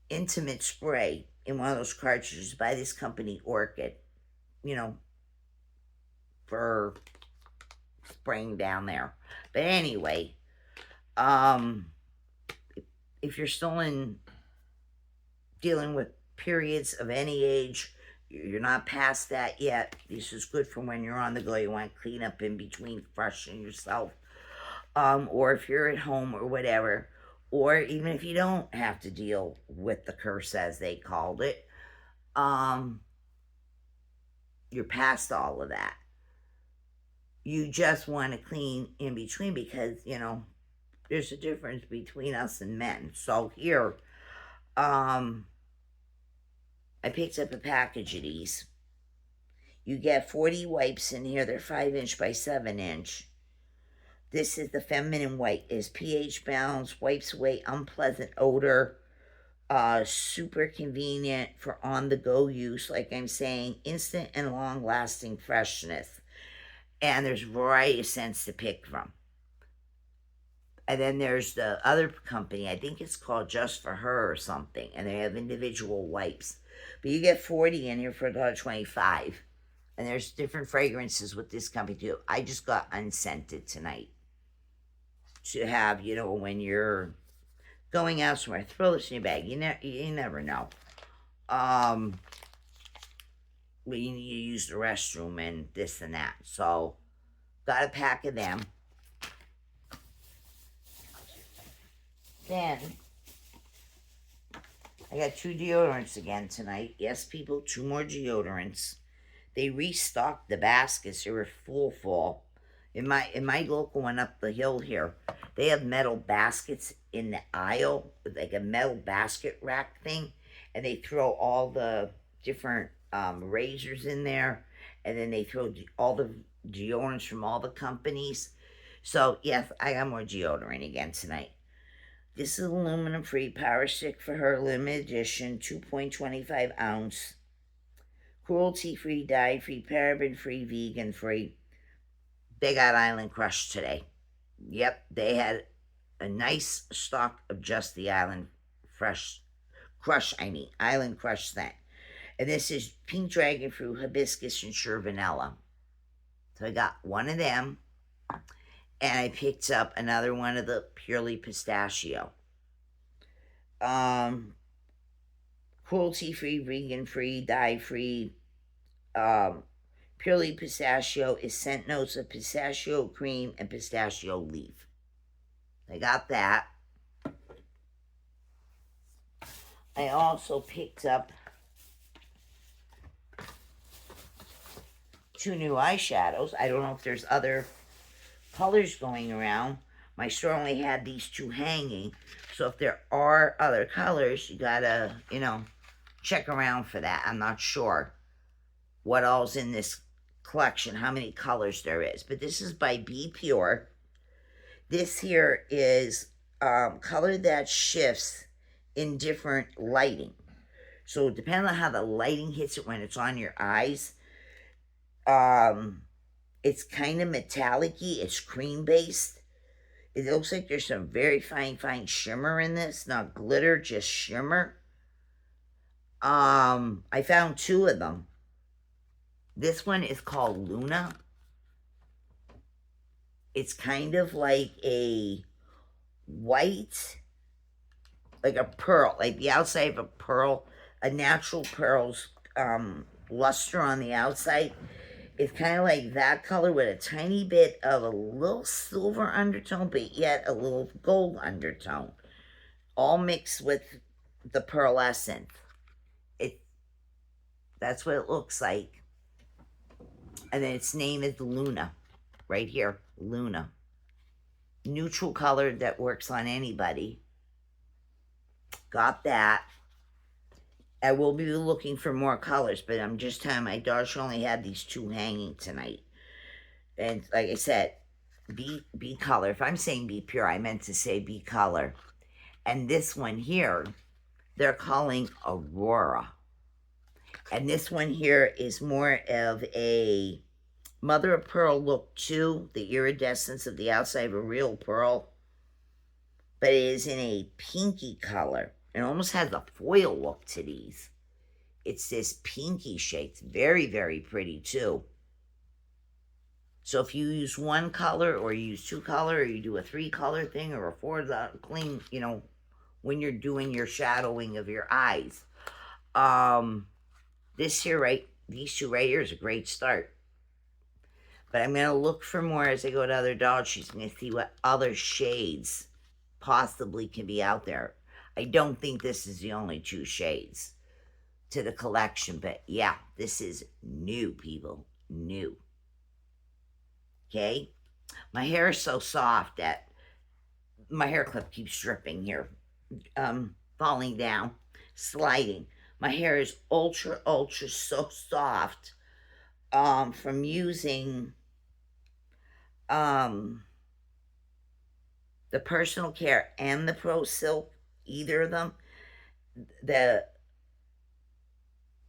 intimate spray in one of those cartridges by this company, Orchid. For spraying down there. But anyway, if you're still dealing with periods of any age, you're not past that yet, this is good for when you're on the go. You want to clean up in between, freshen yourself. Or if you're at home or whatever, or even if you don't have to deal with the curse as they called it, um, you're past all of that. You just want to clean in between because, there's a difference between us and men. So here, I picked up a package of these. You get 40 wipes in here. They're 5" by 7". This is the feminine wipe. Is pH balanced, wipes away unpleasant odor. Super convenient for on-the-go use. Like I'm saying, instant and long-lasting freshness. And there's a variety of scents to pick from. And then there's the other company, I think it's called Just For Her or something, and they have individual wipes. But you get 40 in here for $1.25. And there's different fragrances with this company too. I just got unscented tonight to have, when you're going out somewhere, throw this in your bag. You never know. When you need to use the restroom and this and that. So, got a pack of them. Then, I got 2 deodorants again tonight. Yes, people, 2 more deodorants. They restocked the baskets. They were full. In my local one up the hill here, they have metal baskets in the aisle, like a metal basket rack thing, and they throw all the different razors in there, and then they throw all the deodorants from all the companies. So, yes, I got more deodorant again tonight. This is aluminum free Power Stick for Her limited edition, 2.25 ounce. Cruelty free, dye free, paraben free, vegan free. They got Island Crush today. Yep, they had a nice stock of just the Island Crush scent. And this is pink dragon fruit, hibiscus, and sure vanilla. So I got one of them. And I picked up another one of the purely pistachio. Cruelty-free, vegan-free, dye-free. Purely pistachio is scent notes of pistachio cream and pistachio leaf. I got that. I also picked up 2 new eyeshadows. I don't know if there's other colors going around. My store only had these 2 hanging, so if there are other colors, you gotta, check around for that. I'm not sure what all's in this collection, how many colors there is, but this is by Be Pure. This here is color that shifts in different lighting, so depending on how the lighting hits it when it's on your eyes, it's kind of metallic-y. It's cream based. It looks like there's some very fine shimmer in this. Not glitter, just shimmer. I found 2 of them. This one is called Luna. It's kind of like a white, like a pearl, like the outside of a pearl, a natural pearl's luster on the outside. It's kind of like that color with a tiny bit of a little silver undertone, but yet a little gold undertone. All mixed with the pearlescent. That's what it looks like. And then its name is Luna. Right here, Luna. Neutral color that works on anybody. Got that. I will be looking for more colors, but I'm just telling my daughter she only had these 2 hanging tonight. And like I said, be color. If I'm saying Be Pure, I meant to say Be Color. And this one here, they're calling Aurora. And this one here is more of a mother of pearl look too. The iridescence of the outside of a real pearl. But it is in a pinky color. It almost has a foil look to these. It's this pinky shade. It's very, very pretty too. So if you use 1 color or you use 2 color or you do a 3 color thing or a 4 clean, when you're doing your shadowing of your eyes. This here, these 2 right here is a great start. But I'm going to look for more as I go to other Dollar Trees. I'm going to see what other shades possibly can be out there. I don't think this is the only 2 shades to the collection, but yeah, this is new, people. New. Okay? My hair is so soft that my hair clip keeps dripping here, falling down, sliding. My hair is ultra, ultra so soft from using the personal care and the Pro Silk, either of them.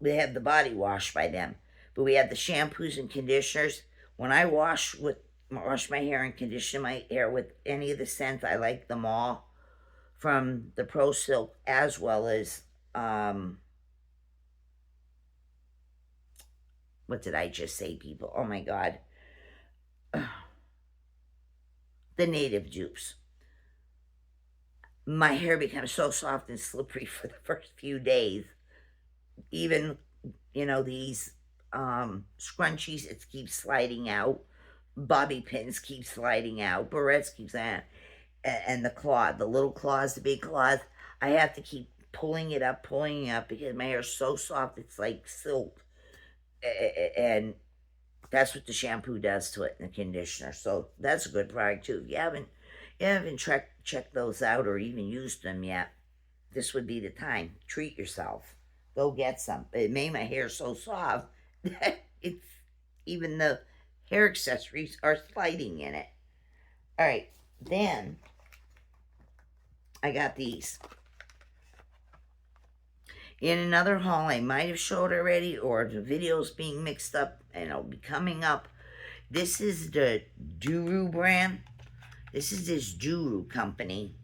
We have the body wash by them, but we have the shampoos and conditioners. When I wash my hair and condition my hair with any of the scents, I like them all, from the Pro Silk as well as what did I just say, people? Oh my god. The native dupes. My hair becomes so soft and slippery for the first few days. Even, these scrunchies, it keeps sliding out. Bobby pins keep sliding out. Barrettes keep sliding out. And the little claws, the big claws, I have to keep pulling it up because my hair is so soft, it's like silk. And that's what the shampoo does to it, and the conditioner. So that's a good product too. If you haven't checked those out or even used them yet, this would be the time. Treat yourself. Go get some. It made my hair so soft that it's even the hair accessories are sliding in it. All right, then I got these. In another haul I might have showed already, or the video's being mixed up and it'll be coming up. This is the Duru brand. This is this Duru company.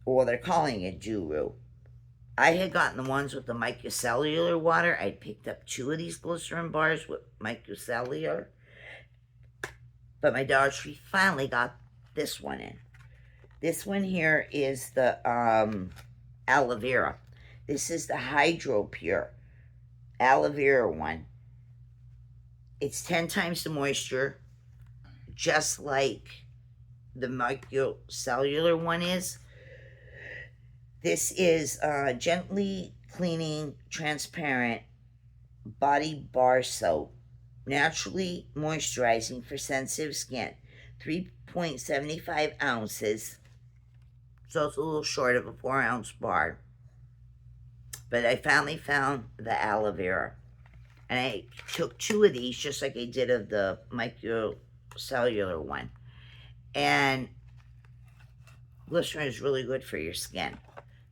Or they're calling it Duru. I had gotten the ones with the micellar water. I picked up 2 of these glycerin bars with micellar. But my Dollar Tree finally got this one in. This one here is the aloe vera. This is the Hydro Pure aloe vera one. It's 10 times the moisture, just like the micellar one is. This is gently cleaning, transparent body bar soap, naturally moisturizing for sensitive skin. 3.75 ounces. So it's a little short of a 4-ounce bar. But I finally found the aloe vera. And I took 2 of these, just like I did of the micellar one. And glycerin is really good for your skin.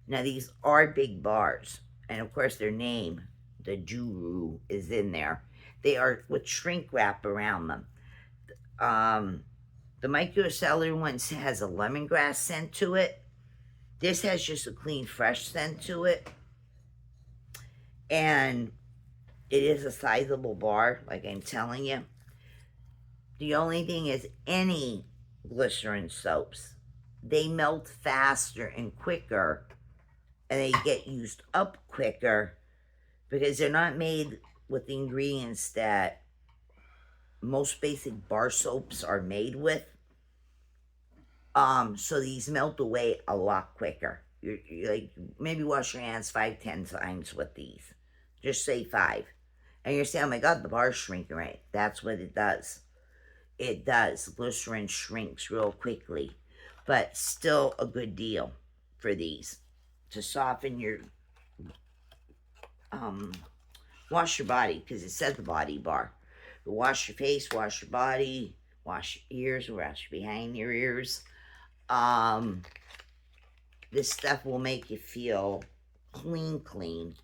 Now, these are big bars. And, of course, their name, the Duru, is in there. They are with shrink wrap around them. The micellar one has a lemongrass scent to it. This has just a clean, fresh scent to it. And it is a sizable bar, like I'm telling you. The only thing is, any glycerin soaps, they melt faster and quicker, and they get used up quicker because they're not made with the ingredients that most basic bar soaps are made with. So these melt away a lot quicker. You're like, maybe wash your hands 5-10 times with these. Just say 5. And you're saying, oh my god, the bar's shrinking, right? That's what it does. It does. Glycerin shrinks real quickly. But still a good deal for these. To soften your, wash your body, because it says the body bar. Wash your face, wash your body, wash your ears, wash behind your ears. This stuff will make you feel clean,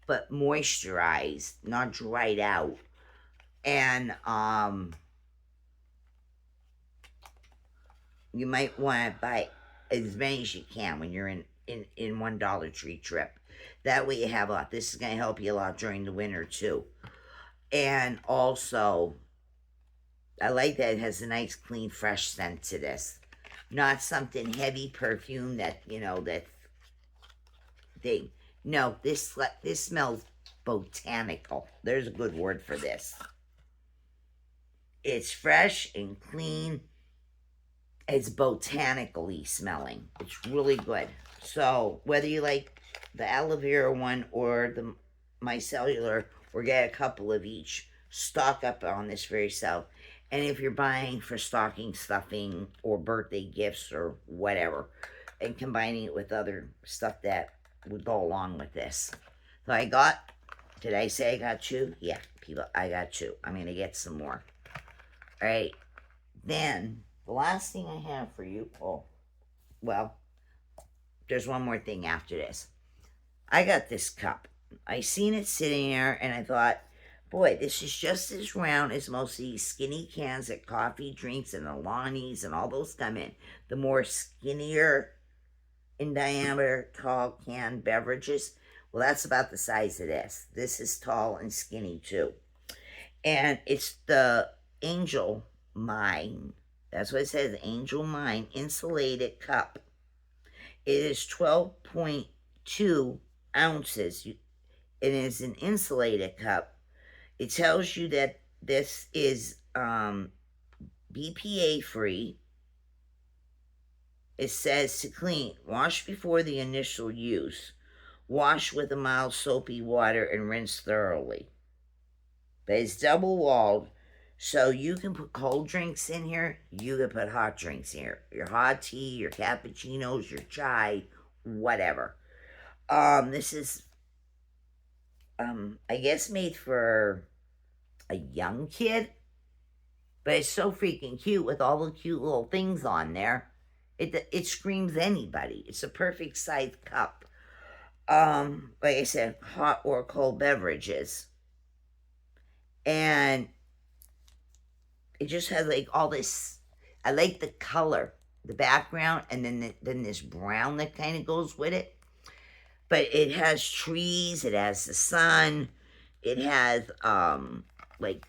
but moisturized, not dried out. And you might want to buy as many as you can when you're in one Dollar Tree trip. That way you have a lot. This is going to help you a lot during the winter too. And also, I like that it has a nice, clean, fresh scent to this. Not something heavy perfume that, that thing. No, this smells botanical. There's a good word for this. It's fresh and clean It's botanically smelling. It's really good. So whether you like the aloe vera one or the micellar, or get a couple of each, stock up on this very self. And if you're buying for stocking stuffing or birthday gifts or whatever, and combining it with other stuff that would go along with this. So I got, did I say I got two? Yeah, people, I got two. I'm going to get some more. All right. Then the last thing I have for you, oh, well, there's one more thing after this. I got this cup. I seen it sitting there and I thought, boy, this is just as round as most of these skinny cans that coffee drinks and Alani's and all those come in. The more skinnier in diameter, tall can beverages. Well, that's about the size of this. This is tall and skinny too. And it's the Angel Mine. That's what it says, Angel Mine insulated cup. It is 12.2 ounces. It is an insulated cup. It tells you that this is BPA free. It says to clean, wash before the initial use. Wash with a mild soapy water and rinse thoroughly. But it's double walled, so you can put cold drinks in here. You can put hot drinks in here. Your hot tea, your cappuccinos, your chai, whatever. This is, I guess made for a young kid. But it's so freaking cute with all the cute little things on there. It screams anybody. It's a perfect size cup. Like I said, hot or cold beverages. And it just has like all this. I like the color, the background, and then this brown that kind of goes with it. But it has trees, it has the sun, it has like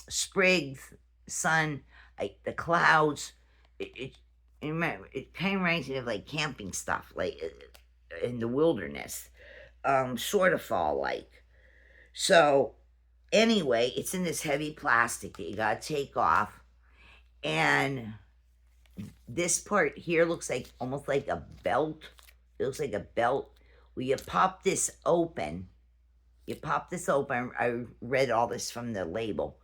sprigs, sun, the clouds. It kind of reminds me of like camping stuff, like in the wilderness, sort of fall like. So anyway, it's in this heavy plastic that you gotta take off, and this part here looks like almost like a belt. It looks like a belt. Well, you pop this open. I read all this from the label.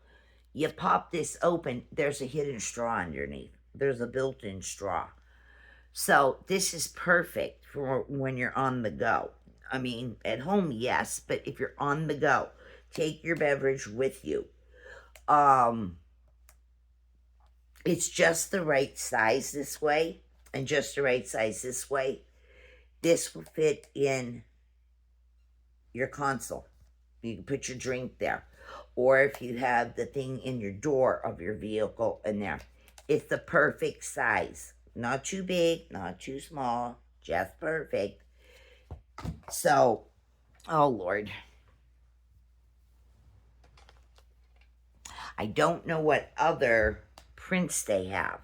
You pop this open, there's a hidden straw underneath. There's a built-in straw. So this is perfect for when you're on the go. I mean, at home, yes, but if you're on the go, take your beverage with you. It's just the right size this way, and just the right size this way. This will fit in your console. You can put your drink there. Or if you have the thing in your door of your vehicle in there. It's the perfect size. Not too big, not too small, just perfect. So, oh Lord. I don't know what other prints they have.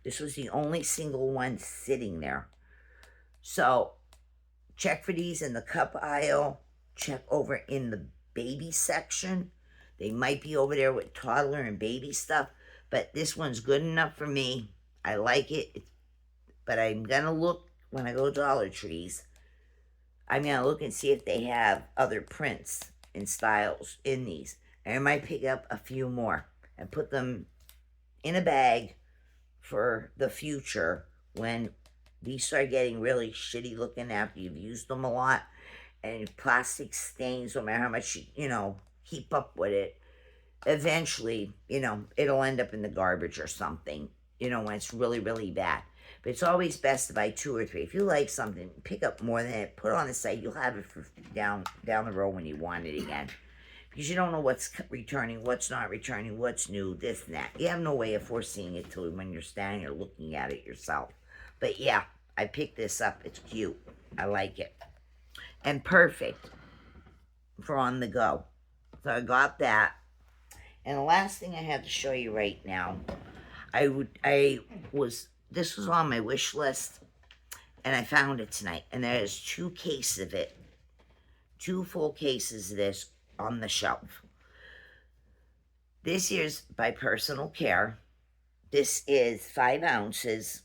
This was the only single one sitting there. So, check for these in the cup aisle. Check over in the baby section. They might be over there with toddler and baby stuff. But this one's good enough for me. I like it. But I'm going to look when I go to Dollar Trees. I'm going to look and see if they have other prints and styles in these. And I might pick up a few more and put them in a bag for the future when these start getting really shitty looking after you've used them a lot. And plastic stains, no matter how much you keep up with it, eventually, it'll end up in the garbage or something, when it's really, really bad. But it's always best to buy 2 or 3. If you like something, pick up more than it, put it on the site. You'll have it for down the road when you want it again. Because you don't know what's returning, what's not returning, what's new, this and that. You have no way of foreseeing it till when you're standing there looking at it yourself. But yeah, I picked this up. It's cute. I like it. And perfect for on the go. So I got that. And the last thing I have to show you right now, this was on my wish list, and I found it tonight. And there's 2 cases of it, 2 full cases of this on the shelf. This here's by Personal Care. This is 5 ounces.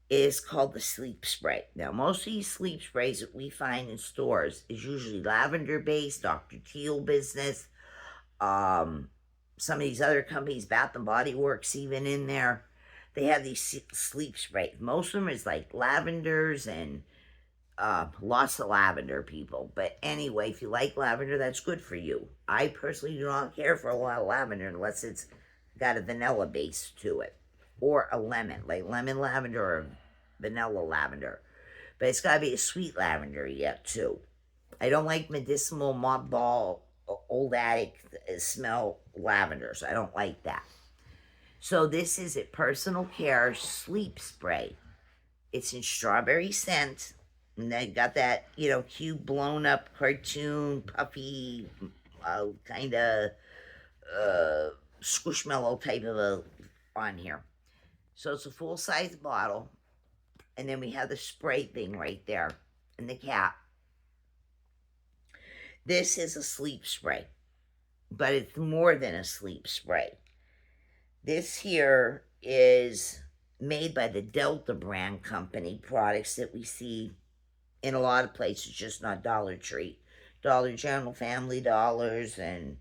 It is called the sleep spray. Now, most of these sleep sprays that we find in stores is usually lavender based, Dr. Teal business. Um, some of these other companies, Bath and Body Works, even in there, they have these sleep sprays. Most of them is like lavenders and lots of lavender, people. But anyway, if you like lavender, that's good for you. I personally do not care for a lot of lavender unless it's got a vanilla base to it, or a lemon, like lemon lavender or vanilla lavender. But it's got to be a sweet lavender yet too. I don't like medicinal mob ball old attic smell lavender, so I don't like that. So this is a personal care sleep spray. It's in strawberry scent, and they got that, cute blown up cartoon puffy kind of squishmallow type of a on here. So it's a full size bottle, and then we have the spray thing right there in the cap. This is a sleep spray, but it's more than a sleep spray. This here is made by the Delta brand company, products that we see in a lot of places, just not Dollar Tree. Dollar General, Family Dollars, and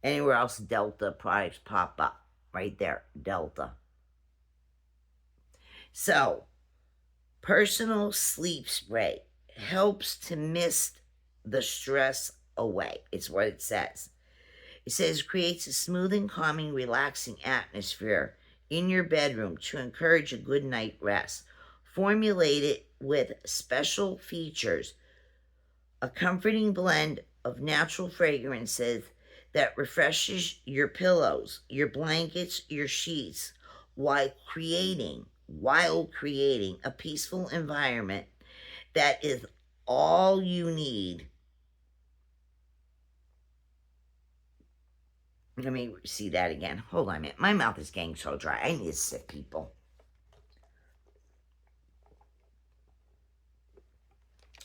anywhere else Delta products pop up. Right there, Delta. So, personal sleep spray helps to mist the stress away. It's what it says. It says creates a smooth and calming, relaxing atmosphere in your bedroom to encourage a good night rest. Formulated with special features, a comforting blend of natural fragrances that refreshes your pillows, your blankets, your sheets, while creating a peaceful environment that is all you need. Let me see that again. Hold on a minute. My mouth is getting so dry. I need to sip, people.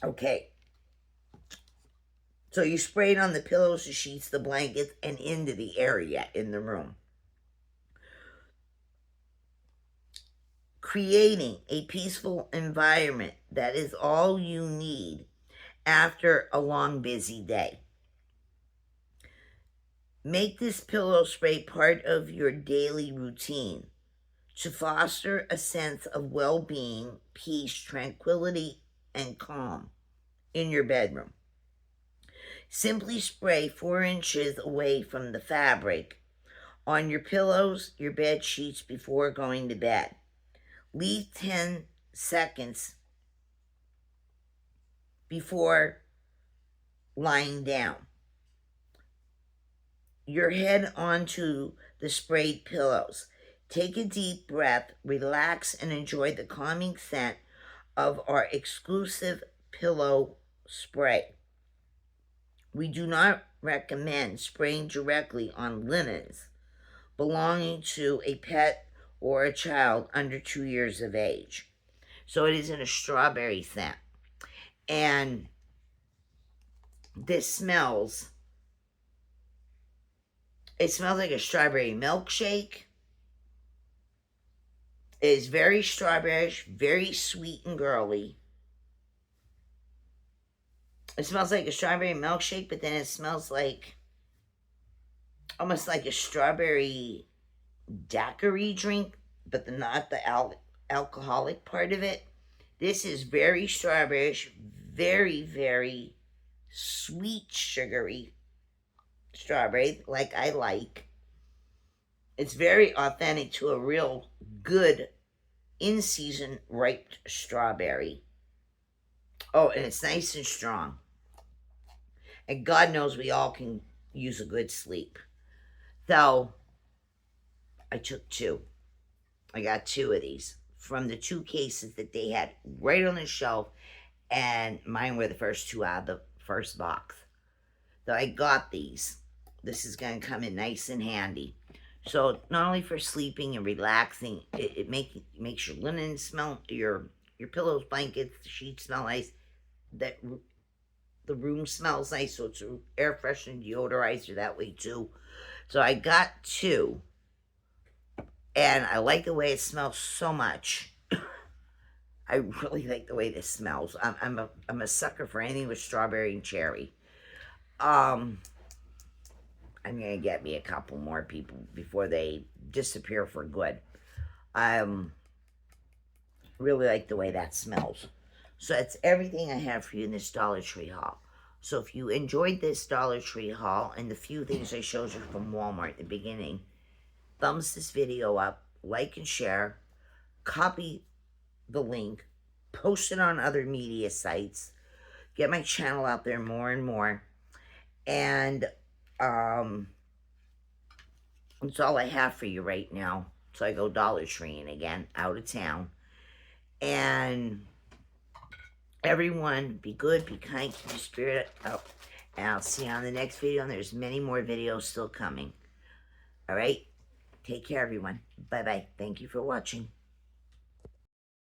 Okay. So you spray it on the pillows, the sheets, the blankets, and into the area in the room. Creating a peaceful environment that is all you need after a long, busy day. Make this pillow spray part of your daily routine to foster a sense of well-being, peace, tranquility, and calm in your bedroom. Simply spray 4 inches away from the fabric on your pillows, your bed sheets before going to bed. Leave 10 seconds before lying down. Your head onto the sprayed pillows. Take a deep breath, relax, and enjoy the calming scent of our exclusive pillow spray. We do not recommend spraying directly on linens belonging to a pet or a child under 2 years of age. So it is in a strawberry scent. And this smells, it smells like a strawberry milkshake. It is very strawberry-ish, very sweet and girly. It smells like a strawberry milkshake, but then it smells like almost like a strawberry daiquiri drink, but not the alcoholic part of it. This is very strawberry-ish, very, very sweet, sugary strawberry, like I like. It's very authentic to a real good in-season ripe strawberry. Oh, and it's nice and strong. And God knows we all can use a good sleep. So, I took 2. I got 2 of these from the 2 cases that they had right on the shelf, and mine were the first 2 out of the first box. So I got these. This is going to come in nice and handy. So not only for sleeping and relaxing, it makes your linen smell, your pillows, blankets, the sheets smell nice. That the room smells nice, so it's an air freshener deodorizer that way too. So I got 2. And I like the way it smells so much. I really like the way this smells. I'm a sucker for anything with strawberry and cherry. I'm gonna get me a couple more people before they disappear for good. Really like the way that smells. So that's everything I have for you in this Dollar Tree haul. So if you enjoyed this Dollar Tree haul and the few things I showed you from Walmart at the beginning, thumbs this video up, like and share, copy the link, post it on other media sites, get my channel out there more and more. And that's all I have for you right now. So I go Dollar Treeing again, out of town. And everyone, be good, be kind, keep your spirit up. And I'll see you on the next video. And there's many more videos still coming. All right? Take care, everyone. Bye-bye. Thank you for watching.